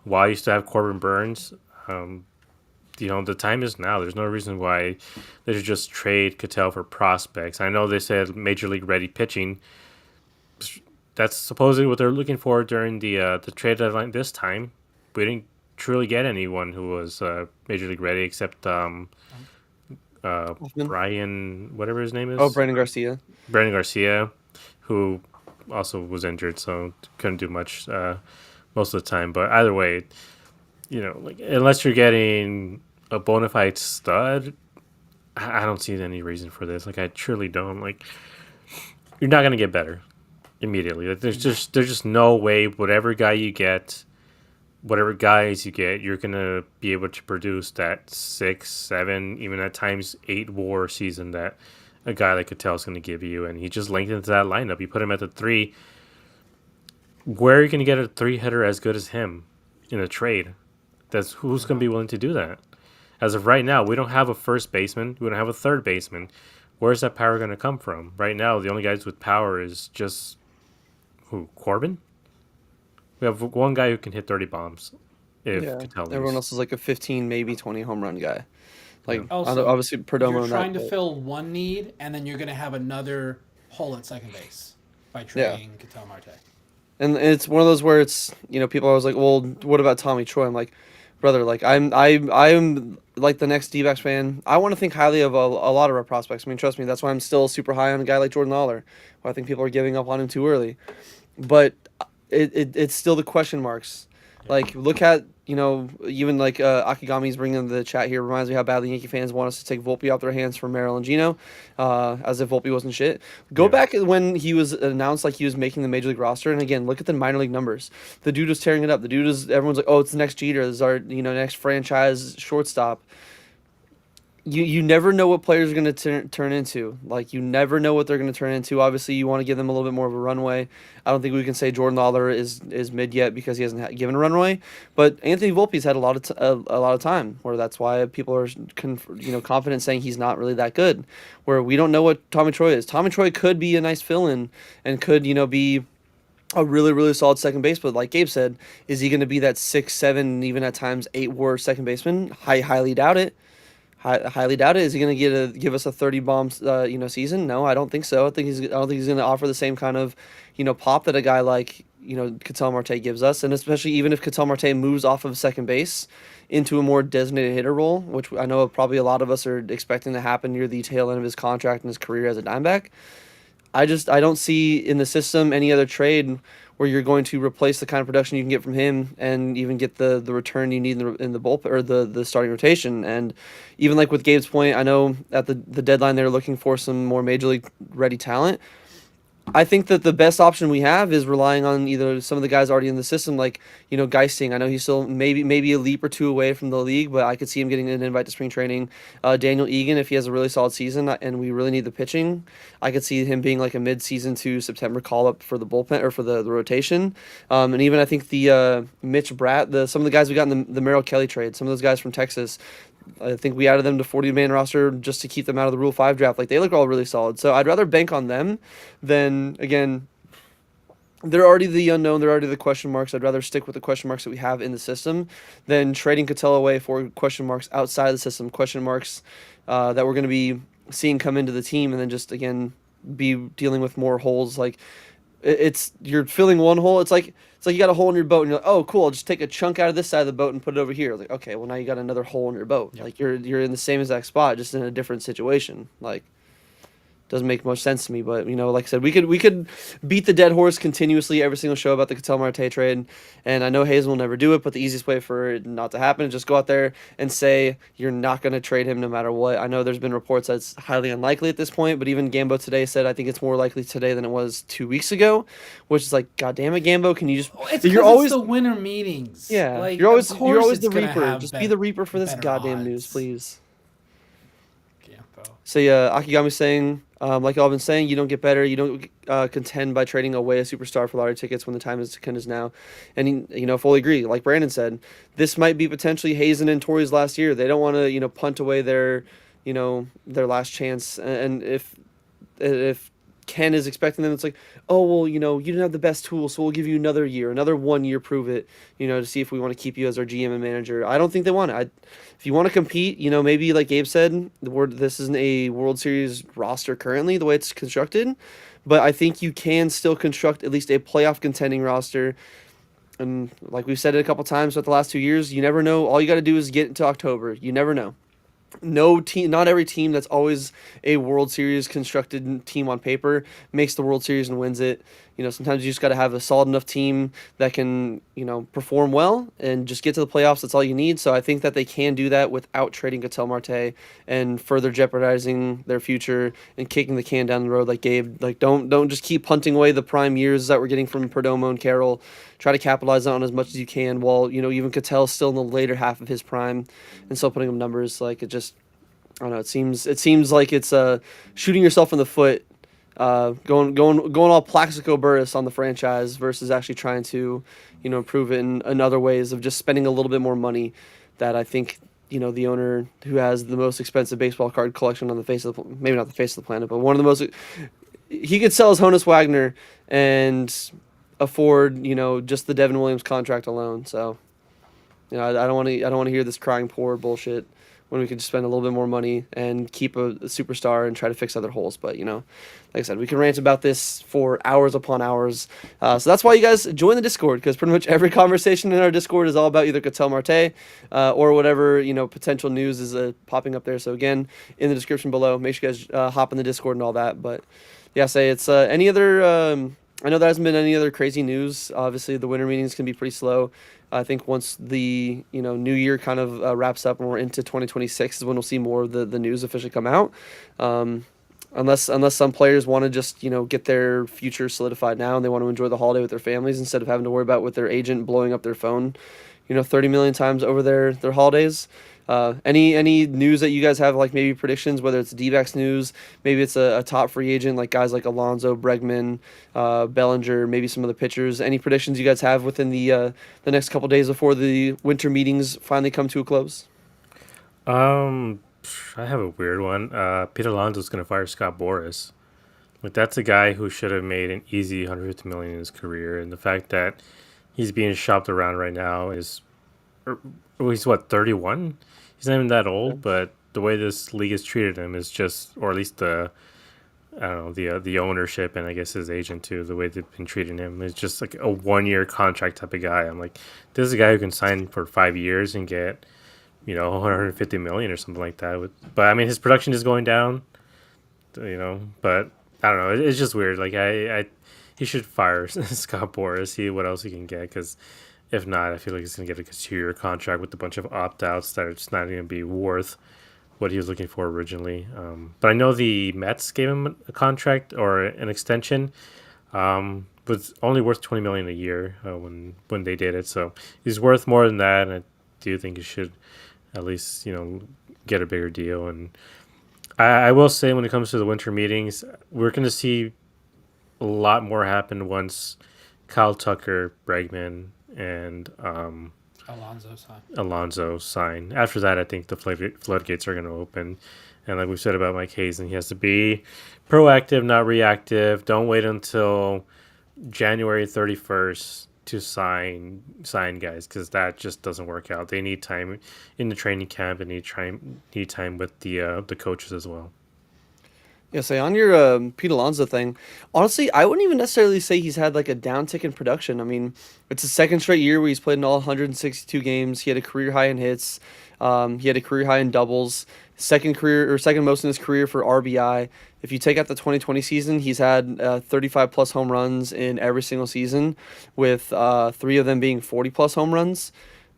While you still have Corbin Burns, the time is now. There's no reason why they should just trade Cattell for prospects. I know they said major league ready pitching. That's supposedly what they're looking for during the trade deadline this time. We didn't truly get anyone who was major league ready except Brian, whatever his name is. Oh, Brandon Garcia, who also was injured, so couldn't do much most of the time. But either way, unless you're getting a bona fide stud, I don't see any reason for this. Like, I truly don't. Like, you're not gonna get better immediately. Like, there's just no way. Whatever guys you get, you're gonna be able to produce that 6, 7, even at times 8 WAR season that a guy like Cattell is gonna give you. And he just linked into that lineup. You put him at the 3. Where are you gonna get a 3-hitter as good as him in a trade? Who's gonna be willing to do that? As of right now, we don't have a first baseman. We don't have a third baseman. Where's that power going to come from? Right now, the only guys with power is just Corbin? We have one guy who can hit 30 bombs. Everyone else is like a 15, maybe 20 home run guy. Like, also, obviously, Perdomo. You're trying to fill one need, and then you're going to have another hole at second base by trading Cattell Marte. And it's one of those where it's, people are always like, well, what about Tommy Troy? I'm like, brother, like, I'm like the next D-backs fan. I want to think highly of a lot of our prospects. I mean, trust me, that's why I'm still super high on a guy like Jordan Lawler. I think people are giving up on him too early. But it's still the question marks. Like, look at, even like Akigami's bringing the chat here. Reminds me how badly Yankee fans want us to take Volpe off their hands for Merrill and Gino, as if Volpe wasn't shit. Go back when he was announced like he was making the major league roster, and again, look at the minor league numbers. The dude was tearing it up. Everyone's like, oh, it's the next Jeter. This is our next franchise shortstop. You never know what players are going to turn into. Like, you never know what they're going to turn into. Obviously, you want to give them a little bit more of a runway. I don't think we can say Jordan Lawler is mid yet because he hasn't given a runway. But Anthony Volpe's had a lot of time, where that's why people are confident saying he's not really that good. Where we don't know what Tommy Troy is. Tommy Troy could be a nice fill-in and could be a really, really solid second base, but like Gabe said, is he going to be that 6, 7, even at times 8 WAR second baseman? Highly doubt it. Highly doubt it. Is he going to give us a 30 bombs season? No, I don't think so. I don't think he's going to offer the same kind of pop that a guy like Cattell Marte gives us, and especially even if Cattell Marte moves off of second base into a more designated hitter role, which I know probably a lot of us are expecting to happen near the tail end of his contract and his career as a Diamondback. I don't see in the system any other trade where you're going to replace the kind of production you can get from him and even get the return you need in the bullpen or the starting rotation. And even like with Gabe's point, I know at the deadline they're looking for some more major league ready talent. I think that the best option we have is relying on either some of the guys already in the system, like Geisting. I know he's still maybe a leap or two away from the league, but I could see him getting an invite to spring training. Daniel Egan, if he has a really solid season and we really need the pitching, I could see him being like a mid-season to September call up for the bullpen or for the rotation. And even I think the Mitch Bratt, some of the guys we got in the Merrill Kelly trade, some of those guys from Texas. I think we added them to 40-man roster just to keep them out of the Rule 5 draft. Like, they look all really solid. So I'd rather bank on them than, again, they're already the unknown. They're already the question marks. I'd rather stick with the question marks that we have in the system than trading Cattell away for question marks outside of the system, question marks that we're going to be seeing come into the team, and then just again be dealing with more holes. Like it's you're filling one hole. It's like you got a hole in your boat, and you're like, oh, cool. I'll just take a chunk out of this side of the boat and put it over here. Like, okay, well now you got another hole in your boat. Yep. Like you're in the same exact spot, just in a different situation. Like. Doesn't make much sense to me, but like I said, we could beat the dead horse continuously every single show about the Cattell Marte trade, and I know Hazen will never do it, but the easiest way for it not to happen is just go out there and say you're not going to trade him no matter what. I know there's been reports that it's highly unlikely at this point, but even Gambo today said I think it's more likely today than it was 2 weeks ago, which is like, God damn it, Gambo, can you just? You're always the winter meetings. Yeah, like, you're always it's the gonna Reaper. have Just be the Reaper for this better goddamn news, odds. please. Gambo. So yeah, Akigami saying, like y'all been saying, you don't get better. You don't contend by trading away a superstar for lottery tickets when the time is to contend is now. And fully agree. Like Brandon said, this might be potentially Hazen and Torrey's last year. They don't want to punt away their last chance. And if Ken is expecting them, it's like, oh well, you didn't have the best tools, so we'll give you another year, another 1 year, prove it, to see if we want to keep you as our GM and manager. I don't think they want it. If you want to compete, maybe like Gabe said, this isn't a World Series roster currently the way it's constructed, but I think you can still construct at least a playoff contending roster. And like we've said it a couple times throughout the last 2 years, you never know. All you got to do is get into October. You never know. No team, not every team that's always a World Series constructed team on paper makes the World Series and wins it. Sometimes you just got to have a solid enough team that can, perform well and just get to the playoffs. That's all you need. So I think that they can do that without trading Cattell Marte and further jeopardizing their future and kicking the can down the road. Like Gabe, like don't just keep punting away the prime years that we're getting from Perdomo and Carroll. Try to capitalize on as much as you can while, even Cattell's still in the later half of his prime and still putting up numbers. Like it just, I don't know. It seems like it's shooting yourself in the foot, going all Plaxico Burress on the franchise versus actually trying to, improve it in other ways of just spending a little bit more money. That I think the owner who has the most expensive baseball card collection on the face of maybe not the face of the planet, but one of the most, he could sell his Honus Wagner and afford just the Devin Williams contract alone. So I don't want to hear this crying poor bullshit when we could just spend a little bit more money and keep a superstar and try to fix other holes. But, like I said, we can rant about this for hours upon hours. So that's why you guys join the Discord, because pretty much every conversation in our Discord is all about either Cattell Marte or whatever, potential news is popping up there. So, again, in the description below, make sure you guys hop in the Discord and all that. But, yeah, say it's any other I know there hasn't been any other crazy news. Obviously, the winter meetings can be pretty slow. I think once the new year kind of wraps up and we're into 2026 is when we'll see more of the news officially come out. Unless some players want to just get their future solidified now and they want to enjoy the holiday with their families instead of having to worry about with their agent blowing up their phone 30 million times over their holidays. Any news that you guys have, like maybe predictions, whether it's Dbacks news, maybe it's a top free agent, like guys like Alonso, Bregman, Bellinger, maybe some of the pitchers. Any predictions you guys have within the next couple days before the winter meetings finally come to a close? I have a weird one. Pete Alonso's going to fire Scott Boras. Like, that's a guy who should have made an easy $150 million in his career, and the fact that he's being shopped around right now is, he's what, 31? He's not even that old, but the way this league has treated him is just, or at least the ownership and I guess his agent too, the way they've been treating him is just like a 1 year contract type of guy. I'm like, this is a guy who can sign for 5 years and get, 150 million or something like that. But I mean, his production is going down, but I don't know. It's just weird. Like he should fire Scott Boras, see what else he can get, because if not, I feel like he's going to get a 2-year contract with a bunch of opt-outs that are just not going to be worth what he was looking for originally. But I know the Mets gave him a contract or an extension, was only worth $20 million a year when they did it. So he's worth more than that, and I do think he should at least get a bigger deal. And I will say, when it comes to the winter meetings, we're going to see a lot more happen once Kyle Tucker, Bregman, and Alonso sign. After that, I think the floodgates are going to open. And like we've said about Mike Hazen, he has to be proactive, not reactive. Don't wait until January 31st to sign guys, because that just doesn't work out. They need time in the training camp and need time with the coaches as well. Yeah, say on your Pete Alonso thing, honestly, I wouldn't even necessarily say he's had like a downtick in production. I mean, it's his second straight year where he's played in all 162 games. He had a career high in hits. He had a career high in doubles. Second most in his career for RBI. If you take out the 2020 season, he's had 35 plus home runs in every single season, with 3 of them being 40 plus home runs.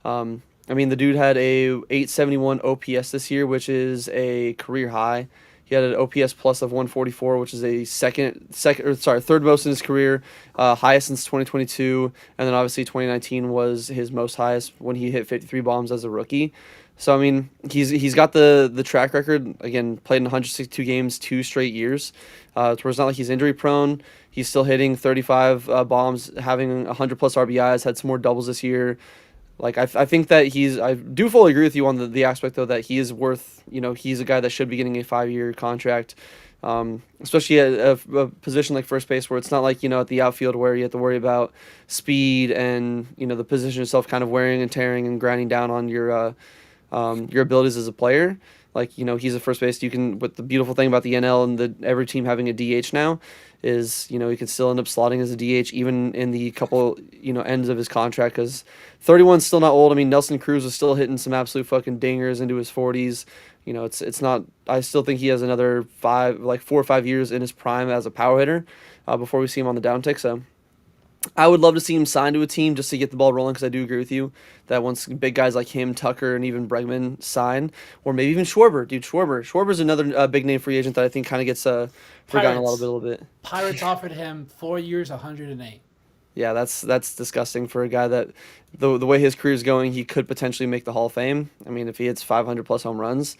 I mean, the dude had a 871 OPS this year, which is a career high. He had an OPS plus of 144, which is a third most in his career, highest since 2022, and then obviously 2019 was his most highest when he hit 53 bombs as a rookie. So I mean, he's got the track record. Again, played in 162 games 2 straight years. Where it's not like he's injury prone. He's still hitting 35 bombs, having 100 plus RBIs. Had some more doubles this year. Like I think that I do fully agree with you on the aspect though that he is worth, he's a guy that should be getting a 5-year contract, especially at a position like first base where it's not like, at the outfield where you have to worry about speed and, the position itself kind of wearing and tearing and grinding down on your abilities as a player. Like, he's a first base. But the beautiful thing about the NL and every team having a DH now is, he can still end up slotting as a DH even in the couple, ends of his contract, because 31's still not old. I mean, Nelson Cruz is still hitting some absolute fucking dingers into his 40s. It's not. I still think he has another 4 or 5 years in his prime as a power hitter before we see him on the downtick. So I would love to see him sign to a team just to get the ball rolling, because I do agree with you that once big guys like him, Tucker, and even Bregman sign, or maybe even Schwarber. Dude, Schwarber's another big name free agent that I think kind of gets forgotten a little bit. Pirates offered him 4 years, 108. Yeah, that's disgusting for a guy that the way his career is going, he could potentially make the Hall of Fame. I mean, if he hits 500 plus home runs,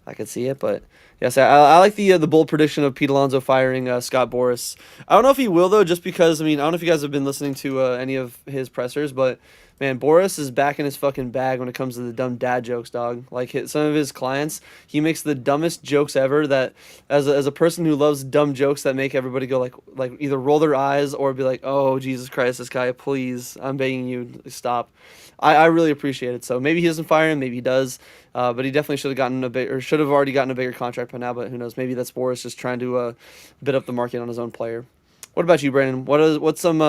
I could see it. But yes, I like the bold prediction of Pete Alonso firing Scott Boras. I don't know if he will though, just because I don't know if you guys have been listening to any of his pressers, but man, Boras is back in his fucking bag when it comes to the dumb dad jokes, dog. Like some of his clients, he makes the dumbest jokes ever. That as a person who loves dumb jokes that make everybody go like either roll their eyes or be like, oh Jesus Christ, this guy, please, I'm begging you, stop. I really appreciate it. So maybe he doesn't fire him, maybe he does, but he definitely should have already gotten a bigger contract by now. But who knows? Maybe that's Boras just trying to bid up the market on his own player. What about you, Brandon? What's some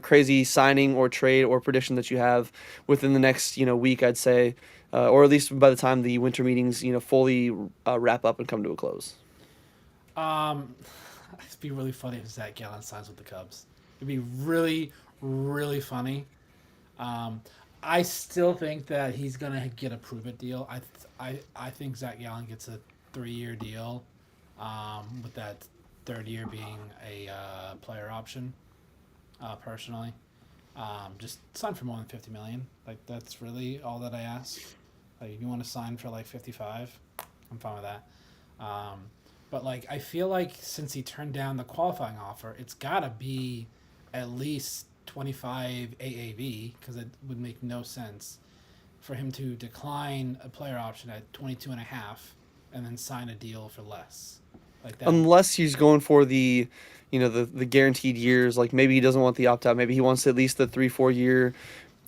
crazy signing or trade or prediction that you have within the next week? I'd say, or at least by the time the winter meetings fully wrap up and come to a close. It'd be really funny if Zach Gallen signs with the Cubs. It'd be really, really funny. I still think that he's gonna get a prove-it deal. I think Zach Gallen gets a 3-year deal, with that 3rd year being a player option. Personally, just sign for more than $50 million. Like that's really all that I ask. Like if you want to sign for like 55, I'm fine with that. But like I feel like since he turned down the qualifying offer, it's gotta be at least 25 AAV, because it would make no sense for him to decline a player option at 22 and a half and then sign a deal for less. Like that. Unless he's going for the guaranteed years, like maybe he doesn't want the opt out, maybe he wants at least the 3-4 year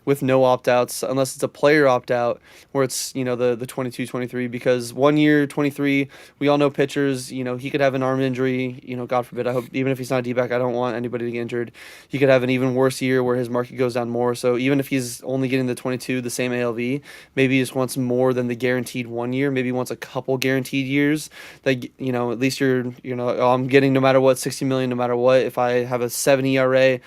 with no opt-outs, unless it's a player opt-out where it's, the 22-23, because 1 year, 23, we all know pitchers, he could have an arm injury, God forbid, I hope, even if he's not a D-back, I don't want anybody to get injured. He could have an even worse year where his market goes down more, so even if he's only getting the 22, the same ALV, maybe he just wants more than the guaranteed 1 year, maybe he wants a couple guaranteed years, that, at least I'm getting no matter what, $60 million no matter what. If I have a 7 ERA,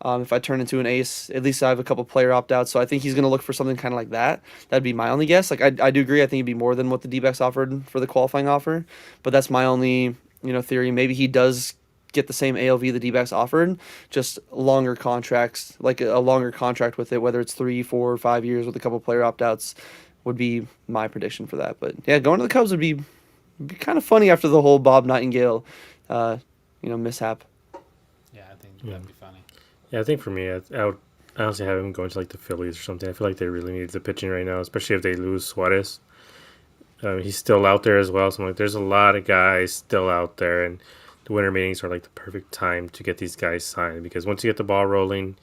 if I turn into an ace, at least I have a couple player opt-outs. So I think he's going to look for something kind of like that. That'd be my only guess. Like I do agree. I think it'd be more than what the D-backs offered for the qualifying offer. But that's my only, theory. Maybe he does get the same ALV the D-backs offered, just longer contracts, like a longer contract with it, whether it's 3, 4, or 5 years with a couple player opt-outs would be my prediction for that. But yeah, going to the Cubs would be kind of funny after the whole Bob Nightingale, mishap. Yeah, I think that'd be funny. Yeah, I think for me, I would honestly have him going to like the Phillies or something. I feel like they really need the pitching right now, especially if they lose Suarez. He's still out there as well. So I'm like, there's a lot of guys still out there, and the winter meetings are like the perfect time to get these guys signed, because once you get the ball rolling,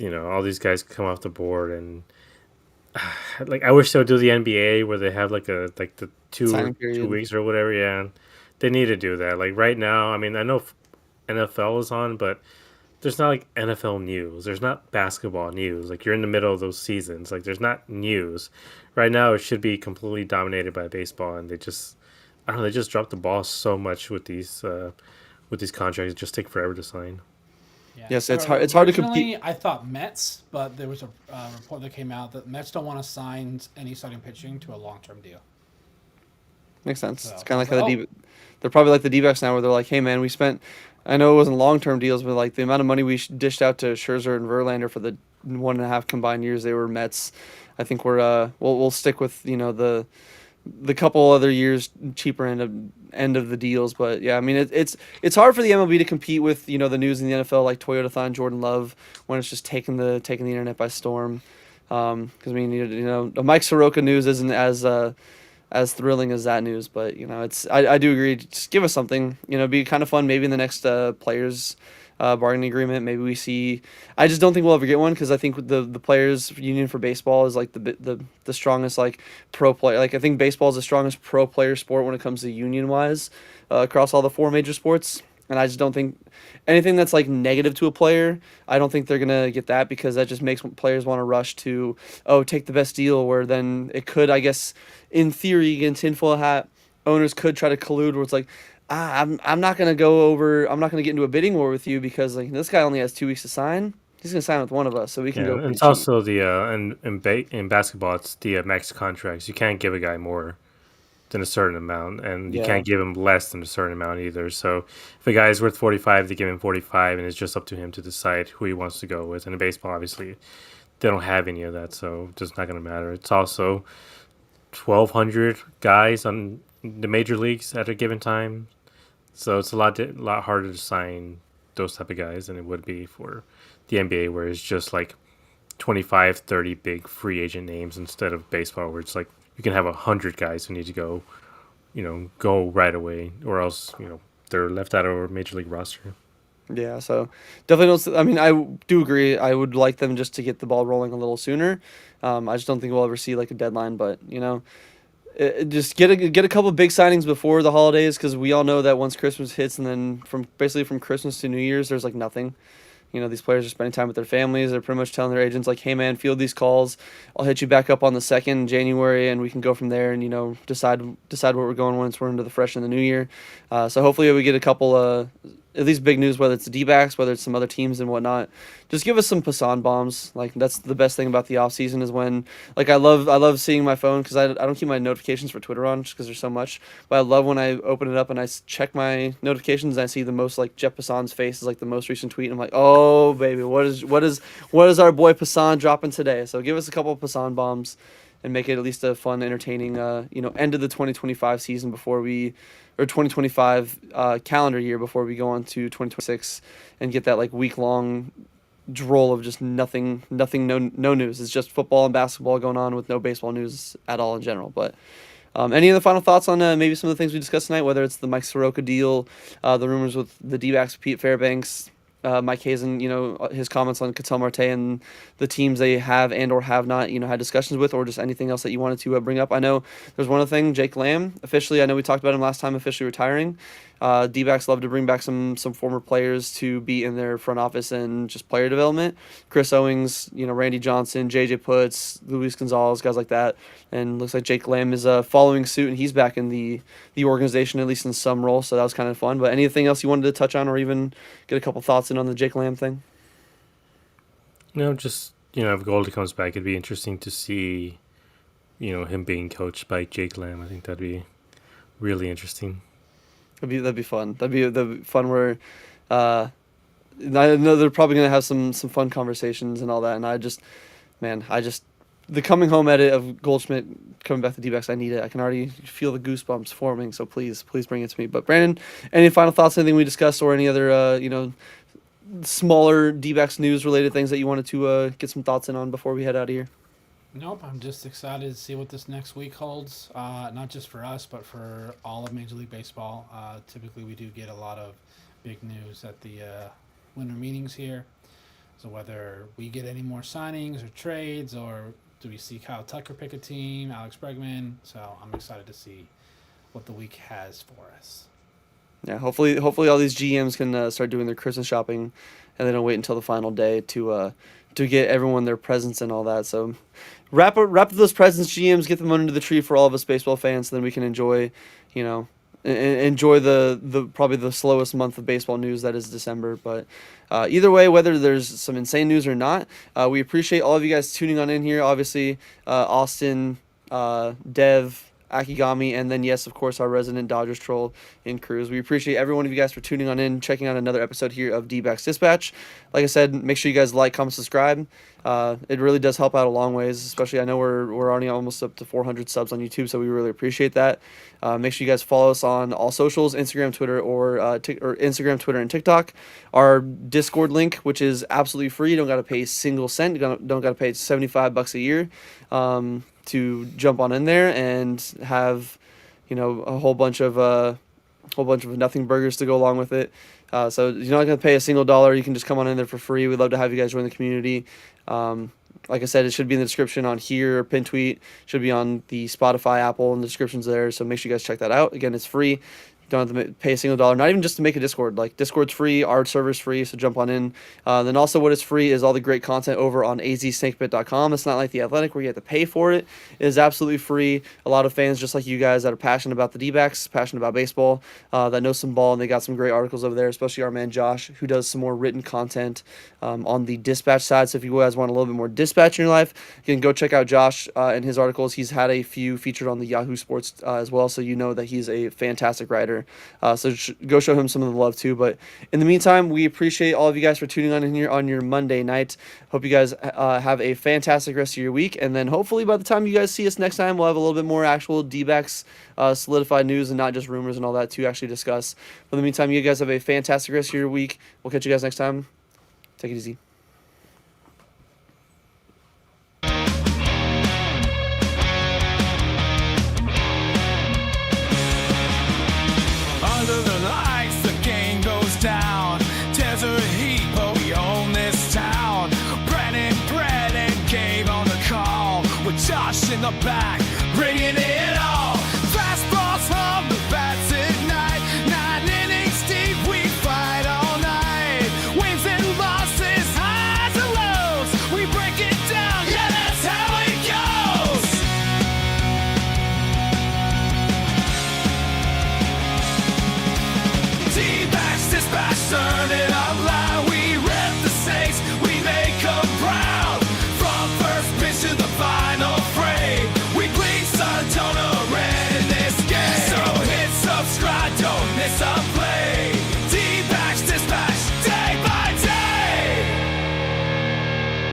all these guys come off the board, and like I wish they would do the NBA where they have like the Signing 2 period. weeks or whatever. Yeah, they need to do that. Like right now, I mean, I know NFL is on, but there's not like NFL news. There's not basketball news. Like you're in the middle of those seasons. Like there's not news. Right now it should be completely dominated by baseball, and I don't know, they just dropped the ball so much with these contracts. It just take forever to sign. Yeah. Yes, So it's hard to compete. originally, I thought Mets, but there was a report that came out that Mets don't want to sign any starting pitching to a long-term deal. Makes sense. So, It's kind of like how well- they're probably like the Dbacks now, where they're like, hey man, we spent. I know it wasn't long-term deals, but like the amount of money we dished out to Scherzer and Verlander for the 1.5 combined years they were Mets, I think we'll stick with the couple other years cheaper end of the deals. But yeah, I mean it's hard for the MLB to compete with the news in the NFL like Toyota Jordan Love when it's just taking the internet by storm. Because I mean the Mike Soroka news isn't as thrilling as that news, but I do agree. Just give us something. It'd be kind of fun. Maybe in the next players bargaining agreement, maybe we see. I just don't think we'll ever get one because I think the players union for baseball is like the strongest like pro player. Like I think baseball is the strongest pro player sport when it comes to union wise across all the 4 major sports. And I just don't think anything that's like negative to a player, I don't think they're gonna get that because that just makes players want to rush to take the best deal. Where then it could, I guess, in theory, again, tinfoil hat, owners could try to collude where it's like, I'm not gonna I'm not gonna get into a bidding war with you because like this guy only has 2 weeks to sign. He's gonna sign with one of us, so we can Yeah, go. and Pretty it's cheap. also in basketball, it's the max contracts. You can't give a guy more than a certain amount, and you Yeah. can't give him less than a certain amount either. So if a guy is worth 45, they give him 45, and it's just up to him to decide who he wants to go with. And in baseball, obviously, they don't have any of that, so it's just not going to matter. It's also 1,200 guys on the major leagues at a given time, so it's a lot harder to sign those type of guys than it would be for the NBA, where it's just like 25, 30 big free agent names instead of baseball, where it's like you can have 100 guys who need to go right away, or else they're left out of a major league roster. Yeah, so definitely don't. I mean, I do agree. I would like them just to get the ball rolling a little sooner. I just don't think we'll ever see like a deadline, but just get a couple of big signings before the holidays because we all know that once Christmas hits and then from Christmas to New Year's, there's like nothing. These players are spending time with their families. They're pretty much telling their agents like, "Hey man, field these calls. I'll hit you back up on the 2nd in January, and we can go from there and decide where we're going once we're into the fresh in the new year." So hopefully we get a couple at least big news, whether it's the Dbacks, whether it's some other teams and whatnot. Just give us some Passan bombs. Like that's the best thing about the off season is when like I love seeing my phone because I don't keep my notifications for Twitter on just because there's so much. But I love when I open it up and I check my notifications and I see the most like Jeff Passan's face is like the most recent tweet. And I'm like, oh baby, what is our boy Passan dropping today? So give us a couple of Passan bombs and make it at least a fun, entertaining end of the 2025 season or 2025 calendar year before we go on to 2026 and get that like week-long droll of just nothing, no news. It's just football and basketball going on with no baseball news at all in general. But any other final thoughts on maybe some of the things we discussed tonight, whether it's the Mike Soroka deal, the rumors with the Dbacks, Pete Fairbanks, Mike Hazen, his comments on Ketel Marte and the teams they have and or have not, had discussions with, or just anything else that you wanted to bring up. I know there's one other thing, Jake Lamb, officially, I know we talked about him last time, officially retiring. D-backs love to bring back some former players to be in their front office and just player development. Chris Owings, Randy Johnson, JJ Putz, Luis Gonzalez, guys like that. And looks like Jake Lamb is following suit, and he's back in the organization, at least in some role, so that was kind of fun. But anything else you wanted to touch on or even get a couple thoughts in on the Jake Lamb thing? Just, if Goldie comes back, it'd be interesting to see, him being coached by Jake Lamb. I think that'd be really interesting. That'd be fun. That'd be fun where I know they're probably gonna have some fun conversations and all that. And I just the coming home edit of Goldschmidt coming back to D-backs, I need it. I can already feel the goosebumps forming. So please bring it to me. But Brandon, any final thoughts? Anything we discussed or any other smaller D-backs news related things that you wanted to get some thoughts in on before we head out of here? Nope, I'm just excited to see what this next week holds. Not just for us, but for all of Major League Baseball. Typically, we do get a lot of big news at the winter meetings here. So whether we get any more signings or trades, or do we see Kyle Tucker pick a team, Alex Bregman? So I'm excited to see what the week has for us. Yeah, hopefully all these GMs can start doing their Christmas shopping, and they don't wait until the final day to get everyone their presents and all that. So wrap up those presents, GMs, get them under the tree for all of us baseball fans, so then we can enjoy, enjoy the probably the slowest month of baseball news, that is December. But either way, whether there's some insane news or not, we appreciate all of you guys tuning on in here. Obviously, Austin, Dev, Akigami, and then, yes, of course, our resident Dodgers troll in Cruz. We appreciate every one of you guys for tuning on in, checking out another episode here of Dbacks Dispatch. Like I said, make sure you guys like, comment, subscribe. It really does help out a long ways, especially I know we're already almost up to 400 subs on YouTube, so we really appreciate that. Make sure you guys follow us on all socials, Instagram, Twitter, or Instagram, Twitter, and TikTok. Our Discord link, which is absolutely free. You don't got to pay a single cent. You don't got to pay $75 a year to jump on in there and have, a whole bunch of nothing burgers to go along with it. So you're not going to pay a single dollar. You can just come on in there for free. We'd love to have you guys join the community. Like I said, it should be in the description on here, or pin tweet. Should be on the Spotify, Apple, and the description's there. So make sure you guys check that out. Again, it's free. Don't have to pay a single dollar, not even just to make a Discord. Like, Discord's free, our server's free, so jump on in. Then also what is free is all the great content over on azsnakebit.com. It's not like The Athletic where you have to pay for it. It is absolutely free. A lot of fans just like you guys that are passionate about the Dbacks, passionate about baseball, that know some ball, and they got some great articles over there, especially our man Josh, who does some more written content on the dispatch side. So if you guys want a little bit more dispatch in your life, you can go check out Josh and his articles. He's had a few featured on the Yahoo Sports as well, so you know that he's a fantastic writer. So go show him some of the love too. But in the meantime, we appreciate all of you guys for tuning on in here on your Monday night. Hope you guys have a fantastic rest of your week. And then hopefully by the time you guys see us next time, we'll have a little bit more actual D-backs solidified news and not just rumors and all that to actually discuss. But in the meantime, you guys have a fantastic rest of your week. We'll catch you guys next time. Take it easy. Under the lights, the game goes down. Desert heat, but we own this town. Brennan Gabe on the call, with Josh in the back, bringing it all. Fastballs hum, the bats ignite. 9 innings deep, we fight all night. Wins and losses, highs and lows, we break it down, yeah, that's how it goes. Dbacks dispatch, turn it up loud. We rep the Snakes, we make them proud. From first pitch to the final frame, we bleed sun tone red in this game. So hit subscribe, don't miss a play.